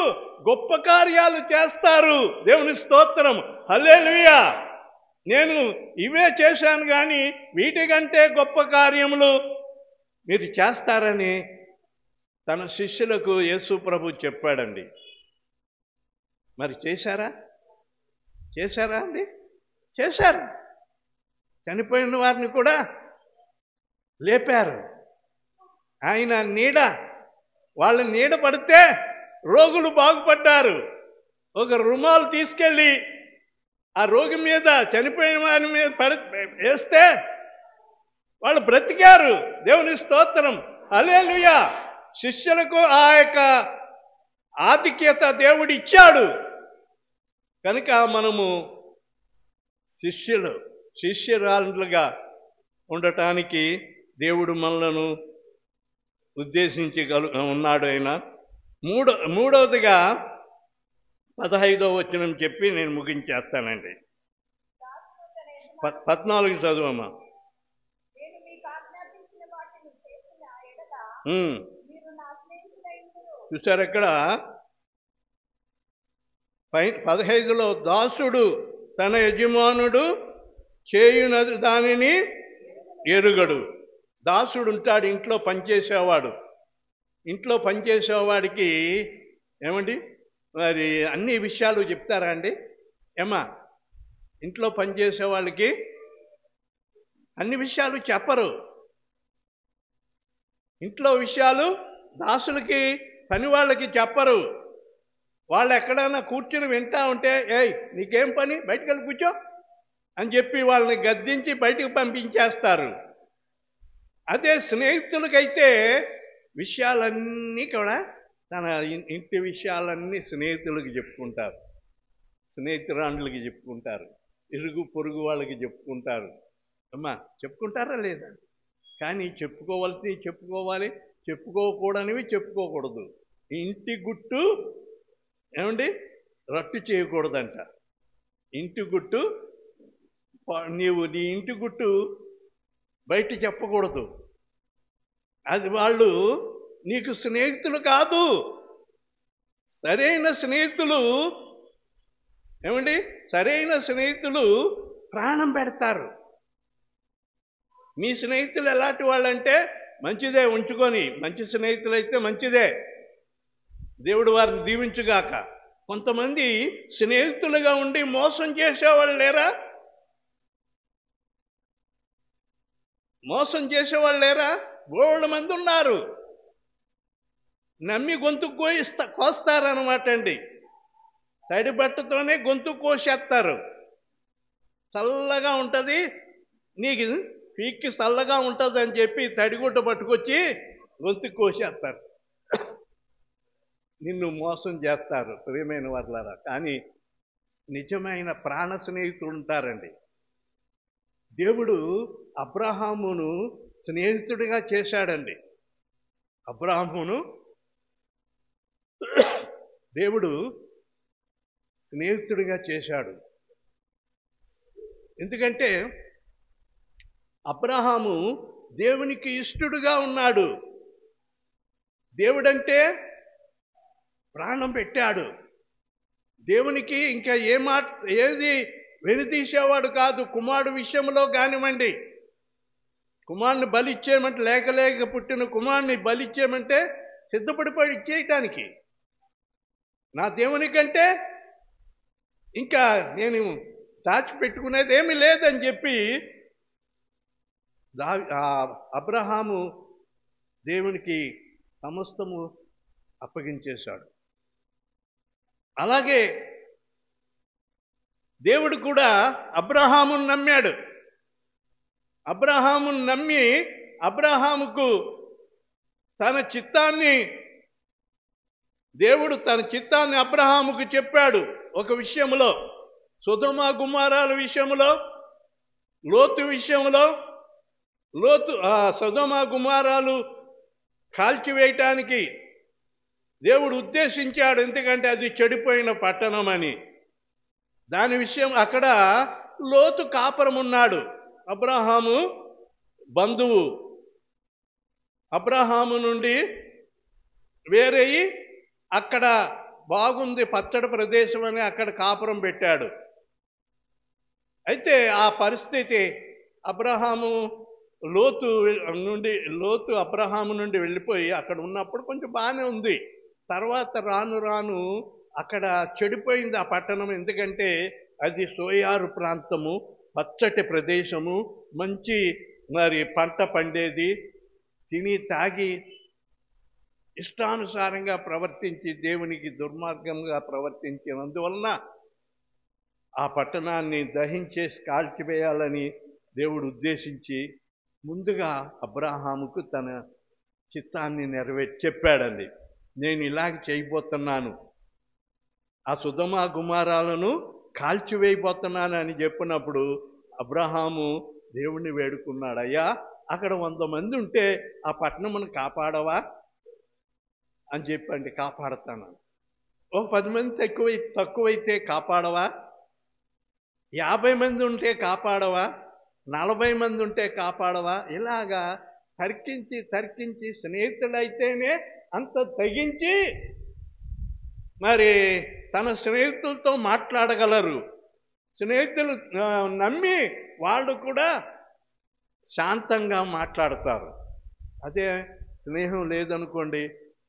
గొప్ప కార్యాలు చేస్తారు. దేవుని స్తోత్రం, హల్లెలూయా. నేను ఇవే చేశాను కానీ వీటికంటే గొప్ప కార్యములు మీరు చేస్తారని తన శిష్యులకు యేసు ప్రభు చెప్పాడండి. మరి చేశారా అండి? చేశారు. చనిపోయిన వారిని కూడా లేపారు. ఆయన వాళ్ళ నీడ పడితే రోగులు బాగుపడ్డారు. ఒక రుమాలు తీసుకెళ్ళి ఆ రోగి మీద, చనిపోయిన వారి మీద వేస్తే వాళ్ళు బ్రతికారు. దేవుని స్తోత్రం, హల్లెలూయా. శిష్యులకు ఆ యొక్క ఆధిక్యత దేవుడు ఇచ్చాడు. కనుక మనము శిష్యురాలుగా ఉండటానికి దేవుడు మనలను ఉద్దేశించి ఉన్నాడు. ఆయన మూడవదిగా 15వ వచనం చెప్పి నేను ముగించేస్తానండి. 14 చదువమ్మా. చూసారు ఎక్కడ 15లో, దాసుడు తన యజమానుడు చేయునది దానిని ఎరుగడు. దాసుడు ఉంటాడు, ఇంట్లో పనిచేసేవాడు. ఇంట్లో పనిచేసేవాడికి ఏమండి మరి అన్ని విషయాలు చెప్తారా అండి? ఏమా, ఇంట్లో పనిచేసే వాళ్ళకి అన్ని విషయాలు చెప్పరు. ఇంట్లో విషయాలు దాసులకి, పని వాళ్ళకి చెప్పరు. వాళ్ళు ఎక్కడైనా కూర్చుని వింటా ఉంటే, ఏయ్ నీకేం పని, బయటకు వెళ్ళి కూర్చో అని చెప్పి వాళ్ళని గద్దించి బయటకు పంపించేస్తారు. అదే స్నేహితులకైతే విషయాలన్నీ కూడా, తన ఇంటి విషయాలన్నీ స్నేహితులకి చెప్పుకుంటారు, స్నేహితురాండ్లకి చెప్పుకుంటారు, ఇరుగు పొరుగు వాళ్ళకి చెప్పుకుంటారు. అమ్మా, చెప్పుకుంటారా లేదా? కానీ చెప్పుకోవాల్సినవి చెప్పుకోవాలి, చెప్పుకోకూడనివి చెప్పుకోకూడదు. ఇంటి గుట్టు ఏమండి రట్టు చేయకూడదంట. ఇంటి గుట్టు నీ ఇంటి గుట్టు బయట చెప్పకూడదు. అది వాళ్ళు నీకు స్నేహితులు కాదు. సరైన స్నేహితులు ఏమండి, సరైన స్నేహితులు ప్రాణం పెడతారు. మీ స్నేహితులు ఎలాంటి వాళ్ళంటే మంచిదే, ఉంచుకొని. మంచి స్నేహితులైతే మంచిదే, దేవుడు వారిని దీవించుగాక. కొంతమంది స్నేహితులుగా ఉండి మోసం చేసేవాళ్ళు లేరా? మోసం చేసేవాళ్ళు లేరా? బోల్డ్ మంది ఉన్నారు. నమ్మి గొంతు కోస్తారనమాట అండి. తడి బట్టతోనే గొంతు కోసేస్తారు. చల్లగా ఉంటుంది, నీకు పీక్కి చల్లగా ఉంటుంది అని చెప్పి తడిగుడ్డ పట్టుకొచ్చి గొంతు కోసేస్తారు. నిన్ను మోసం చేస్తారు ప్రియమైన వాళ్ళారా. కానీ నిజమైన ప్రాణ స్నేహితులు ఉంటారండి. దేవుడు అబ్రహామును స్నేహితుడిగా చేశాడండి. అబ్రహామును దేవుడు స్నేహితుడిగా చేశాడు. ఎందుకంటే అబ్రహాము దేవునికి ఇష్టడుగా ఉన్నాడు. దేవుడంటే ప్రాణం పెట్టాడు. దేవునికి ఇంకా ఏది వెనుతీసేవాడు కాదు. కుమారుడు విషయంలో కానివ్వండి, కుమారుని బలిచ్చేయమంటే లేక పుట్టిన కుమారుని బలిచ్చేయమంటే సిద్ధపడిపోయి ఇచ్చేయటానికి. నా దేవునికంటే ఇంకా నేను దాచిపెట్టుకునేది ఏమీ లేదని చెప్పి అబ్రహాము దేవునికి సమస్తము అప్పగించేశాడు. అలాగే దేవుడు కూడా అబ్రహామును నమ్మాడు. అబ్రహామును నమ్మి అబ్రహాముకు దేవుడు తన చిత్తాన్ని అబ్రహాముకు చెప్పాడు. ఒక విషయంలో, సొదొమ గుమొర్రాల విషయంలో, లోతు విషయంలో, సొదొమ గుమొర్రాలు కాల్చివేయటానికి దేవుడు ఉద్దేశించాడు. ఎందుకంటే అది చెడిపోయిన పట్టణం అని. దాని విషయం అక్కడ లోతు కాపురం ఉన్నాడు. అబ్రహాము బంధువు. అబ్రహాము నుండి వేరేయి అక్కడ బాగుంది పచ్చడి ప్రదేశం అని అక్కడ కాపురం పెట్టాడు. అయితే ఆ పరిస్థితి లోతు అబ్రహాము నుండి వెళ్ళిపోయి అక్కడ ఉన్నప్పుడు కొంచెం బాగానే ఉంది. తర్వాత రాను రాను అక్కడ చెడిపోయింది ఆ పట్టణం. ఎందుకంటే అది సోయారు ప్రాంతము, పచ్చటి ప్రదేశము, మంచి పంట పండేది. తిని తాగి ఇష్టానుసారంగా ప్రవర్తించి దేవునికి దుర్మార్గంగా ప్రవర్తించినందువలన ఆ పట్టణాన్ని దహించేసి కాల్చివేయాలని దేవుడు ఉద్దేశించి ముందుగా అబ్రహాముకు తన చిత్తాన్ని చెప్పాడండి. నేను ఇలాగ చేయబోతున్నాను, ఆ సొదొమ గుమొర్రాలను కాల్చివేయబోతున్నాను అని చెప్పినప్పుడు అబ్రహాము దేవుణ్ణి వేడుకున్నాడు. అయ్యా, అక్కడ 100 మంది ఉంటే ఆ పట్టణమును కాపాడవా అని చెప్పండి. కాపాడుతాను. ఒక 10 మంది తక్కువైతే కాపాడవా? 50 మంది ఉంటే కాపాడవా? 40 మంది ఉంటే కాపాడవా? ఇలాగా తర్కించి స్నేహితులైతేనే అంత తెగించి తన స్నేహితులతో మాట్లాడగలరు. స్నేహితులు నమ్మి వాళ్ళు కూడా శాంతంగా మాట్లాడతారు. అదే స్నేహం లేదనుకోండి,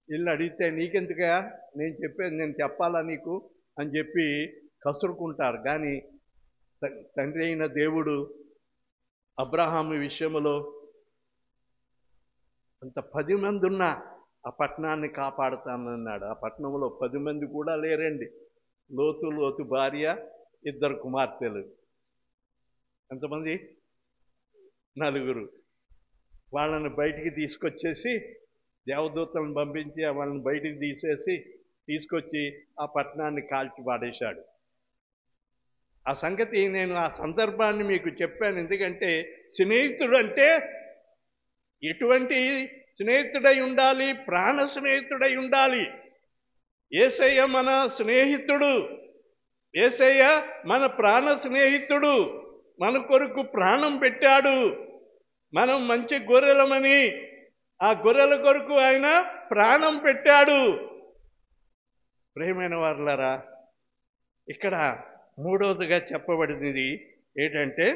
ఇల్లు అడిగితే నీకెందుకయా, నేను చెప్పాలా నీకు అని చెప్పి కసురుకుంటారు. కానీ తండ్రి అయిన దేవుడు అబ్రహాము విషయంలో అంత 10 మంది ఉన్నా ఆ పట్టణాన్ని కాపాడుతానన్నాడు. ఆ పట్టణంలో 10 మంది కూడా లేరండి. లోతు భార్య, 2 కుమార్తెలు. ఎంతమంది? 4. వాళ్ళని బయటికి తీసుకొచ్చేసి దేవదూతలను పంపించి వాళ్ళని బయటికి తీసుకొచ్చి ఆ పట్టణాన్ని కాల్చి పాడేశాడు. ఆ సంగతి నేను ఆ సందర్భాన్ని మీకు చెప్పాను. ఎందుకంటే స్నేహితుడు అంటే ఎటువంటి స్నేహితుడై ఉండాలి? ప్రాణ స్నేహితుడై ఉండాలి. యేసయ్య మన స్నేహితుడు. యేసయ్య మన ప్రాణ స్నేహితుడు. మన కొరకు ప్రాణం పెట్టాడు. మనం మంచి గొర్రెలమని ఆ గొర్రెల కొరకు ఆయన ప్రాణం పెట్టాడు. ప్రియమైన వారులారా, ఇక్కడ 3వదిగా చెప్పబడినది ఏంటంటే,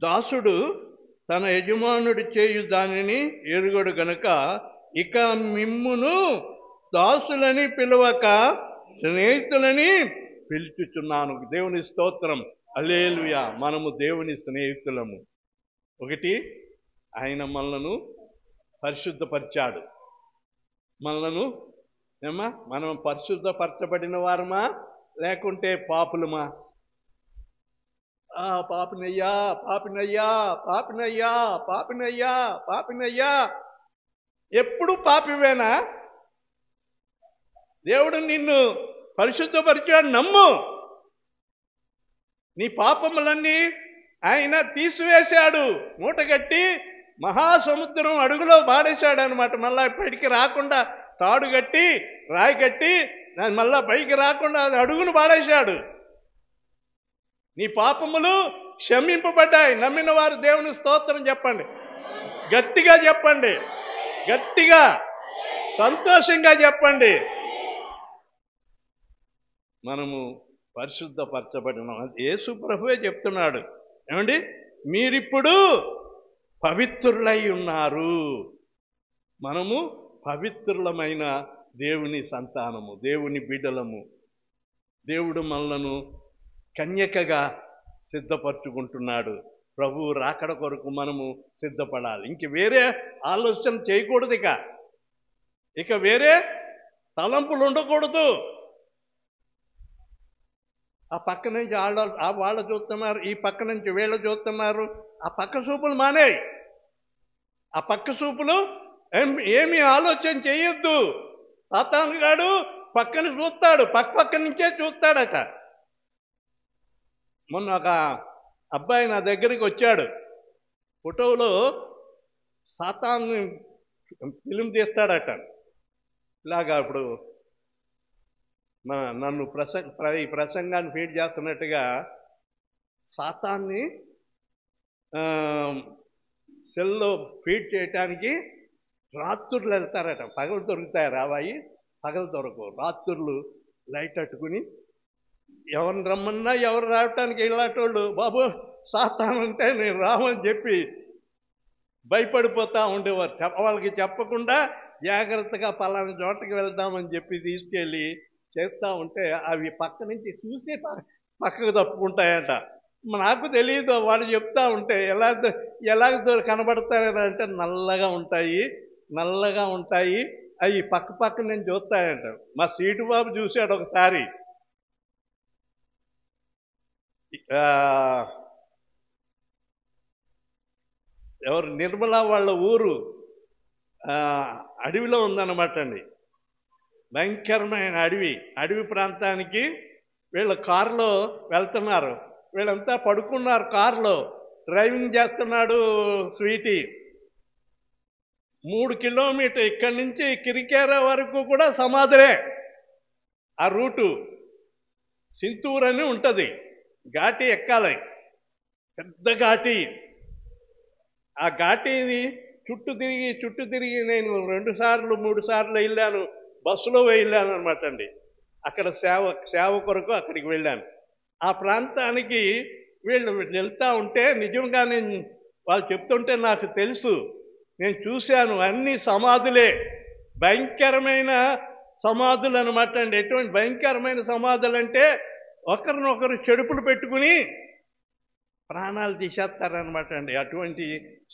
దాసుడు తన యజమానుడు చేయు దానిని ఎరుగడు గనుక ఇక మిమ్మును దాసులని పిలవక స్నేహితులని పిలుచుచున్నాను. దేవుని స్తోత్రం, హల్లెలూయా. మనము దేవుని స్నేహితులము. 1, ఆయన మనలను పరిశుద్ధపరిచాడు. మనలను ఏమా మనం పరిశుద్ధపరచబడిన వారమా లేకుంటే పాపులమా? పాపినయ్యా పాపినయ్యా పాపినయ్యా పాపినయ్యా పాపినయ్యా. ఎప్పుడు పాపివేనా? దేవుడు నిన్ను పరిశుద్ధపరిచాడు, నమ్ము. నీ పాపములన్నీ ఆయన తీసివేశాడు, మూటగట్టి మహాసముద్రం అడుగులో బాడేశాడు అనమాట. మళ్ళా పైకి రాకుండా తాడు కట్టి రాయి కట్టి దాన్ని మళ్ళా పైకి రాకుండా అది అడుగును బాడేశాడు. నీ పాపములు క్షమింపబడ్డాయి. నమ్మిన వారు దేవుని స్తోత్రం చెప్పండి, గట్టిగా చెప్పండి, గట్టిగా సంతోషంగా చెప్పండి. మనము పరిశుద్ధపరచబడినాం. యేసు ప్రభువే చెప్తున్నాడు, ఏమండి, మీరిప్పుడు పవిత్రులై ఉన్నారు. మనము పవిత్రులమైన దేవుని సంతానము, దేవుని బిడ్డలము. దేవుడు మనలను కన్యకగా సిద్ధపరచుకుంటున్నాడు. ప్రభువు రాకడ కొరకు మనము సిద్ధపడాలి. ఇంక వేరే ఆలోచన చేయకూడదు, ఇక వేరే తలంపులు ఉండకూడదు. ఆ పక్క నుంచి వాళ్ళు చూస్తున్నారు, ఈ పక్క నుంచి వీళ్ళు చూస్తున్నారు. ఆ పక్క చూపులు మానేయి. ఆ పక్క చూపులు ఏమీ ఆలోచన చేయొద్దు. సాతాను గాడు పక్కన చూస్తాడు, పక్క నుంచే చూస్తాడట. మొన్న ఒక అబ్బాయి నా దగ్గరికి వచ్చాడు. ఫోటోలో సాతాను ఫిలిం తీస్తాడట. ఇలాగా ఇప్పుడు నన్ను ఈ ప్రసంగాన్ని ఫీడ్ చేస్తున్నట్టుగా సాతాన్ని సెల్లో ఫీడ్ చేయటానికి రాత్రులు వెళ్తారట. పగలు దొరుకుతాయి రావాయి, పగలు దొరకవు. రాత్రులు లైట్ అట్టుకుని ఎవరిని రమ్మన్నా ఎవరు రావటానికి వెళ్ళేటోళ్ళు, బాబు సాతాను అంటే నేను రామని చెప్పి భయపడిపోతూ ఉండేవారు. వాళ్ళకి చెప్పకుండా జాగ్రత్తగా పలానా చోటకి వెళ్దామని చెప్పి తీసుకెళ్ళి చేస్తూ ఉంటే అవి పక్క నుంచి చూసి పక్కకు తప్పుకుంటాయంట. నాకు తెలియదు, వాళ్ళు చెప్తా ఉంటే ఎలాగ కనబడతాయంటే నల్లగా ఉంటాయి. అవి పక్క నుంచి చూస్తాయంట. మా సీటు బాబు చూశాడు ఒకసారి. ఎవరు నిర్మల వాళ్ళ ఊరు అడవిలో ఉందన్నమాట అండి. భయంకరమైన అడవి ప్రాంతానికి వీళ్ళు కారులో వెళ్తున్నారు. వీళ్ళంతా పడుకున్నారు కారులో. డ్రైవింగ్ చేస్తున్నాడు స్వీటీ. 3 కిలోమీటర్ ఇక్కడి నుంచి కిరికేరా వరకు కూడా సమాధులే. ఆ రూటు సింతూర్ అని ఉంటుంది. ఘాటి ఎక్కాలి, పెద్ద ఘాటి. ఆ ఘాటిని చుట్టూ తిరిగి నేను 2 సార్లు 3 సార్లు వెళ్ళాను. బస్సులో వెళ్ళాను అనమాట అండి. అక్కడ సేవ కొరకు అక్కడికి వెళ్ళాను. ఆ ప్రాంతానికి వీళ్ళు వెళ్తూ ఉంటే నిజంగా వాళ్ళు చెప్తుంటే నాకు తెలుసు, నేను చూశాను. అన్ని సమాధులే, భయంకరమైన సమాధులు అనమాట అండి. ఎటువంటి భయంకరమైన సమాధులు అంటే ఒకరినొకరు చెడుపులు పెట్టుకుని ప్రాణాలు తీసేస్తారనమాట అండి. అటువంటి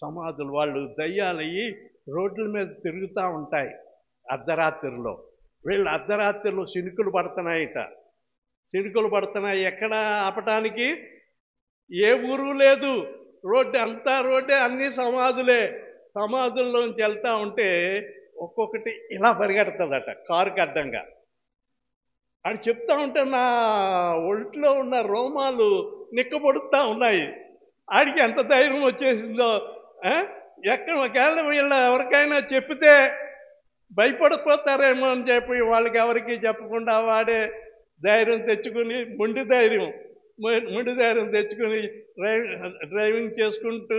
సమాధులు. వాళ్ళు దయ్యాలయ్యి రోడ్ల మీద తిరుగుతూ ఉంటాయి అర్ధరాత్రిలో. వీళ్ళు అర్ధరాత్రిలో సినుకులు పడుతున్నాయి. ఎక్కడ ఆపటానికి ఏ ఊరు లేదు. రోడ్డే, అన్ని సమాధులే. సమాధుల్లోంచి వెళ్తూ ఉంటే ఒక్కొక్కటి ఇలా పరిగెడుతుందట కారుకి అడ్డంగా. అని చెప్తా ఉంటే నా ఒంట్లో ఉన్న రోమాలు నిక్కబొడుతూ ఉన్నాయి. ఆడికి ఎంత ధైర్యం వచ్చేసిందో. ఒకవేళ వీళ్ళ ఎవరికైనా చెప్పితే భయపడిపోతారేమో అని చెప్పి వాళ్ళకి ఎవరికి చెప్పకుండా వాడే ధైర్యం తెచ్చుకుని మొండి ధైర్యం తెచ్చుకుని డ్రైవింగ్ చేసుకుంటూ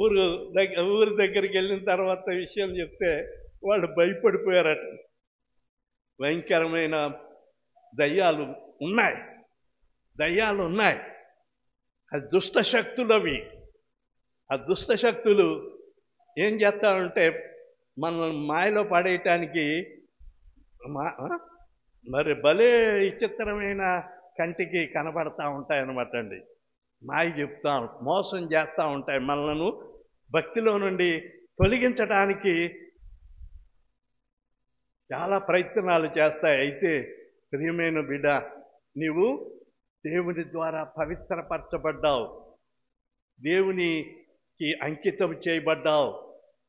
ఊరి దగ్గరికి వెళ్ళిన తర్వాత విషయం చెప్తే వాళ్ళు భయపడిపోయారట. భయంకరమైన దయ్యాలు ఉన్నాయి. అది దుష్ట శక్తులు. ఆ దుష్ట శక్తులు ఏం చేస్తామంటే మనల్ని మాయలో పడేయటానికి మరి భలే విచిత్రమైన కంటికి కనబడతా ఉంటాయి అన్నమాట అండి. మాయ చెప్తా మోసం చేస్తూ ఉంటాయి. మనలను భక్తిలో నుండి తొలగించడానికి చాలా ప్రయత్నాలు చేస్తాయి. అయితే ప్రియమైన బిడ్డ, నీవు దేవుని ద్వారా పవిత్రపరచబడ్డావు, దేవునికి అంకితం చేయబడ్డావు.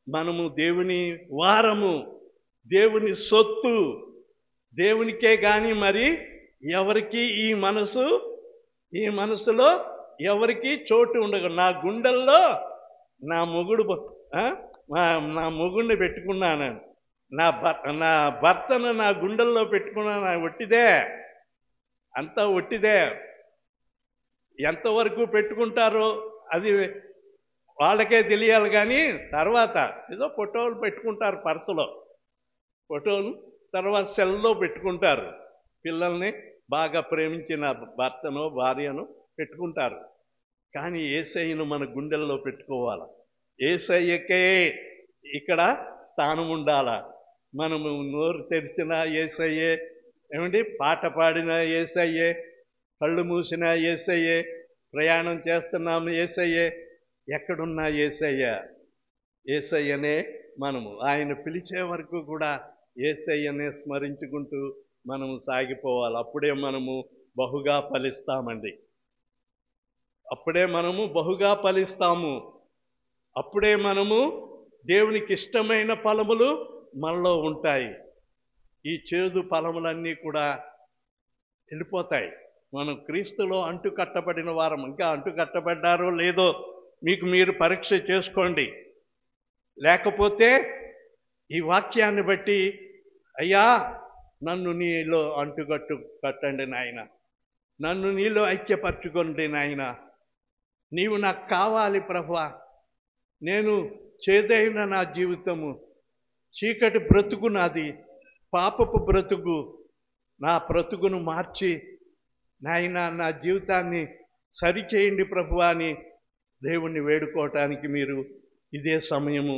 మనము దేవుని వారము, దేవుని సొత్తు. దేవునికే గాని మరి ఎవరికి ఈ మనసులో ఎవరికి చోటు ఉండదు. నా గుండెల్లో నా మొగుడిని పెట్టుకున్నాను, నా భర్తను నా గుండెల్లో పెట్టుకున్నాను. ఒట్టిదే, అంతా ఒట్టిదే. ఎంతవరకు పెట్టుకుంటారో అది వాళ్ళకే తెలియాలి. కానీ తర్వాత ఏదో ఫోటోలు పెట్టుకుంటారు, పర్సులో ఫోటోలు, తర్వాత సెల్లో పెట్టుకుంటారు. పిల్లల్ని బాగా ప్రేమించిన భర్తనో భార్యను పెట్టుకుంటారు. కానీ యేసయ్యను మన గుండెల్లో పెట్టుకోవాలి. యేసయ్యకే ఇక్కడ స్థానం ఉండాలా. మనము నోరు తెరిచిన యేసయ్యే, ఏమండి, పాట పాడిన యేసయ్యే, కళ్ళు మూసిన యేసయ్యే, ప్రయాణం చేస్తున్నాము యేసయ్యే, ఎక్కడున్నా యేసయ్యనే మనము ఆయన పిలిచే వరకు కూడా యేసయ్యనే స్మరించుకుంటూ మనము సాగిపోవాలి. అప్పుడే మనము బహుగా ఫలిస్తామండి. అప్పుడే మనము బహుగా ఫలిస్తాము. అప్పుడే మనము దేవునికి ఇష్టమైన ఫలములు మనలో ఉంటాయి. ఈ చేదు ఫలములన్నీ కూడా వెళ్ళిపోతాయి. మనం క్రీస్తులో అంటుకట్టబడిన వారం. ఇంకా అంటుకట్టబడ్డారో లేదో మీకు మీరు పరీక్ష చేసుకోండి. లేకపోతే ఈ వాక్యాన్ని బట్టి, అయ్యా నన్ను నీలో కట్టండి నాయన, నన్ను నీలో ఐక్యపరచుకోండి నాయన, నీవు నాకు కావాలి ప్రభువా, నేను చేదైన నా జీవితము, చీకటి బ్రతుకు నాది, పాపపు బ్రతుకు, నా బ్రతుకును మార్చి నాయన నా జీవితాన్ని సరిచేయండి ప్రభువా అని దేవుణ్ణి వేడుకోవటానికి మీరు ఇదే సమయము,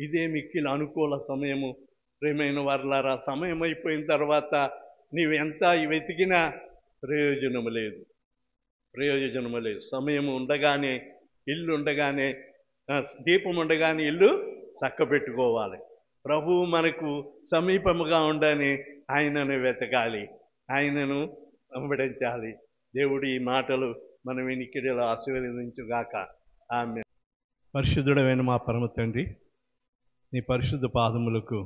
ఇదే మిక్కిలి అనుకూల సమయము. ప్రియమైన వారలారా, సమయం అయిపోయిన తర్వాత నీవు ఎంత వెతికినా ప్రయోజనము లేదు. సమయము ఉండగానే, ఇల్లు ఉండగానే, దీపం ఉండగానే ఇల్లు చక్కబెట్టుకోవాలి. ప్రభువు మనకు సమీపముగా ఉండని ఆయనను వెతకాలి, ఆయనను వెంబడించాలి. దేవుడు ఈ మాటలు మన వినికిడిలో ఆశీర్వదించుగాక. ఆమేన్. పరిశుద్ధుడైన మా పరమ తండ్రి, నీ పరిశుద్ధ పాదములకు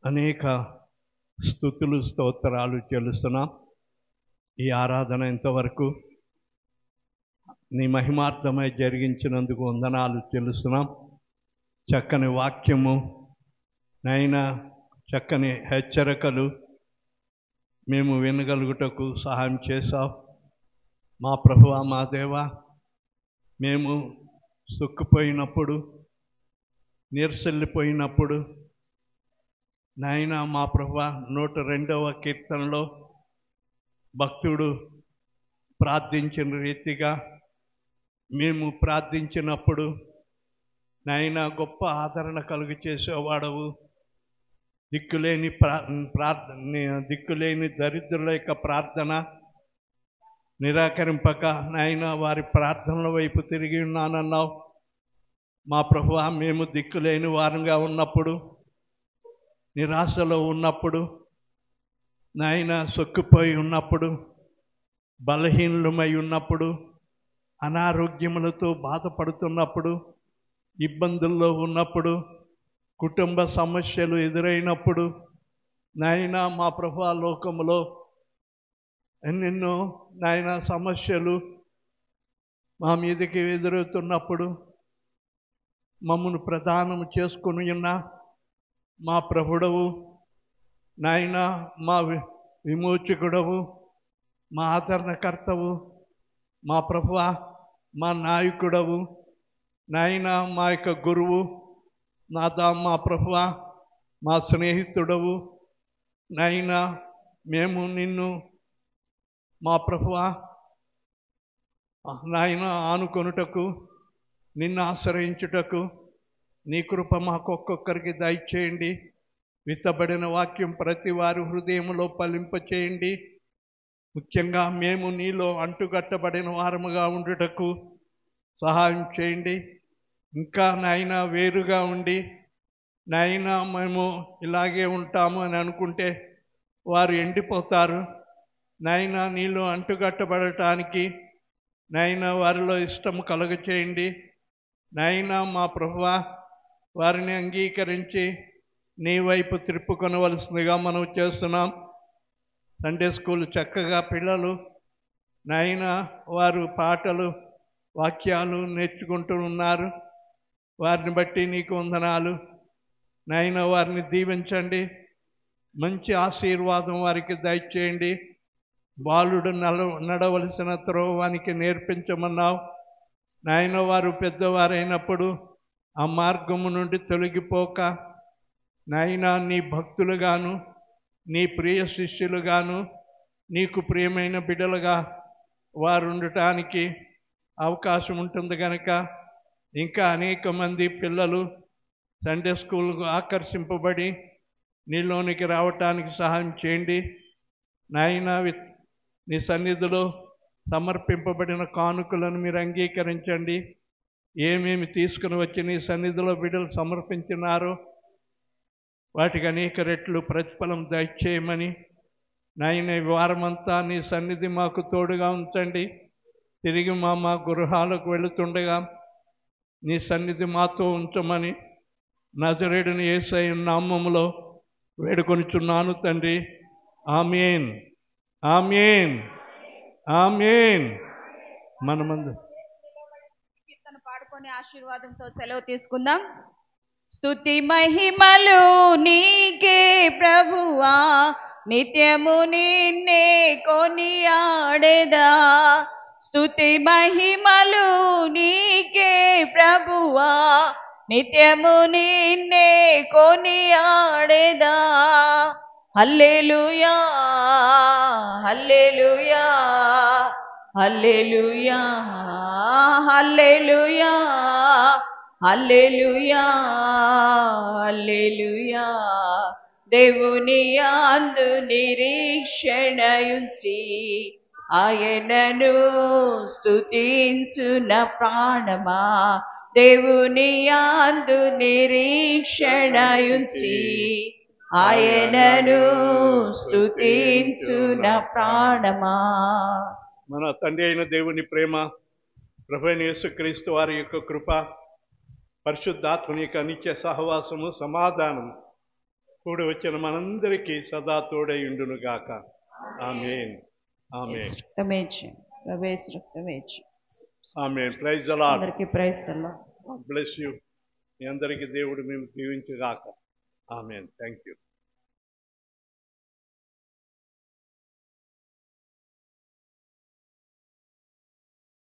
అనేక స్తుతులు స్తోత్రాలు చెల్లిస్తున్నాం. ఈ ఆరాధన ఇంతవరకు నీ మహిమార్థమై జరిగించినందుకు వందనాలు చెల్లిస్తున్నాం. చక్కని వాక్యము నైనా, చక్కని హెచ్చరికలు మేము వినగలుగుటకు సహాయం చేశావు మా ప్రభువా, మా దేవా. మేము సుక్కుపోయినప్పుడు, నీరసల్లిపోయినప్పుడు నాయన మా ప్రభువా, 102వ కీర్తనలో భక్తుడు ప్రార్థించిన రీతిగా మేము ప్రార్థించినప్పుడు నాయన గొప్ప ఆదరణ కలుగు చేసేవాడవు. దిక్కులేని దరిద్రుల యొక్క ప్రార్థన నిరాకరింపక నాయన వారి ప్రార్థనల వైపు తిరిగి ఉన్నానన్నావు మా ప్రభువా. మేము దిక్కులేని వారంగా ఉన్నప్పుడు, నిరాశలో ఉన్నప్పుడు, నాయన సొక్కిపోయి ఉన్నప్పుడు, బలహీనులమై ఉన్నప్పుడు, అనారోగ్యములతో బాధపడుతున్నప్పుడు, ఇబ్బందుల్లో ఉన్నప్పుడు, కుటుంబ సమస్యలు ఎదురైనప్పుడు, నాయన మా ప్రభువా, లోకములో ఎన్నెన్నో నాయన సమస్యలు మా మీదకి ఎదురవుతున్నప్పుడు మమ్మను ప్రదానం చేసుకుని ఉన్న మా ప్రభుడవు నాయన, మా విమోచకుడవు, మా ఆదరణకర్తవు, మా ప్రభువా, మా నాయకుడవు నాయన, మా యొక్క గురువు నాదా, మా ప్రభువా, మా స్నేహితుడవు నాయన. మేము నిన్ను మా ప్రభువా నాయన ఆనుకొనుటకు, నిన్ను ఆశ్రయించుటకు నీ కృప మాకొక్కొక్కరికి దయచేయండి. విత్తబడిన వాక్యం ప్రతి వారి హృదయంలో ఫలింపచేయండి. ముఖ్యంగా మేము నీలో అంటుకట్టబడిన వారముగా ఉండుటకు సహాయం చేయండి. ఇంకా నాయన వేరుగా ఉండి నాయనా మేము ఇలాగే ఉంటాము అని అనుకుంటే వారు ఎండిపోతారు. నాయనా నీలో అంటుకట్టబడటానికి నాయనా వారిలో ఇష్టం కలుగచేయండి. నాయనా మా ప్రభువా, వారిని అంగీకరించి నీ వైపు త్రిప్పుకొనవలసిందిగా మనం చేస్తున్నాం. సండే స్కూల్ చక్కగా పిల్లలు నాయనా వారు పాటలు వాక్యాలు నేర్చుకుంటూ ఉన్నారు. వారిని బట్టి నీకు వందనాలు. నాయనా వారిని దీవించండి, మంచి ఆశీర్వాదం వారికి దయచేయండి. బాలుడు నడవలసిన త్రోవానికి నేర్పించమన్నావు. నాయన వారు పెద్దవారైనప్పుడు ఆ మార్గము నుండి తొలగిపోక నాయనా నీ భక్తులుగాను నీ ప్రియ శిష్యులుగాను నీకు ప్రియమైన బిడ్డలుగా వారు ఉండటానికి అవకాశం ఉంటుంది కనుక ఇంకా అనేక మంది పిల్లలు సండే స్కూల్కు ఆకర్షింపబడి నీలోనికి రావటానికి సహాయం చేయండి. నాయనా నీ సన్నిధిలో సమర్పింపబడిన కానుకలను మీరు అంగీకరించండి. ఏమేమి తీసుకుని వచ్చి నీ సన్నిధిలో బిడ్డలు సమర్పించినారో వాటికి అనేక రెట్లు ప్రతిఫలం దయచేయమని నాయన ఈ వారమంతా నీ సన్నిధి మాకు తోడుగా ఉంచండి. తిరిగి మా గృహాలకు వెళుతుండగా నీ సన్నిధి మాతో ఉంచమని నజరేయుడైన యేసయ్య నామములో వేడుకొనుచున్నాను తండ్రి. ఆమేన్, ఆమేన్, ఆమేన్. మనమందు కీర్తన పాడుకొని ఆశీర్వాదంతో సెలవు తీసుకుందాం. స్తుతి మహిమలు నీకే ప్రభువా, నిత్యము నిన్నే కొనియాడెదా. స్తుతి మహిమలు నీకే ప్రభువా, నిత్యము నిన్నే కొనియాడెదా. హల్లెలూయా, హల్లెలూయా, హల్లెలూయా, హల్లెలూయా, హల్లెలూయా, హల్లెలూయా. దేవుని యందు నిరీక్షణయుంచి ఆయనను స్తుతించున ప్రాణమా. దేవుని యందు నిరీక్షణయుంచి ఆయనను స్తుతించున ప్రాణమా. మన తండ్రి అయిన దేవుని ప్రేమ, ప్రభువైన యేసుక్రీస్తు వారి యొక్క కృప, పరిశుద్ధాత్మని యొక్క నిత్య సహవాసము, సమాధానం కూడి వచ్చిన మనందరికీ సదా తోడై ఉండును గాక. Amen, amen, amen. Praise the Lord. అందరికీ praise the Lord. God bless you. మీ అందరికీ దేవుడు మేము దీవించుగాక. ఆమేన్. Thank you.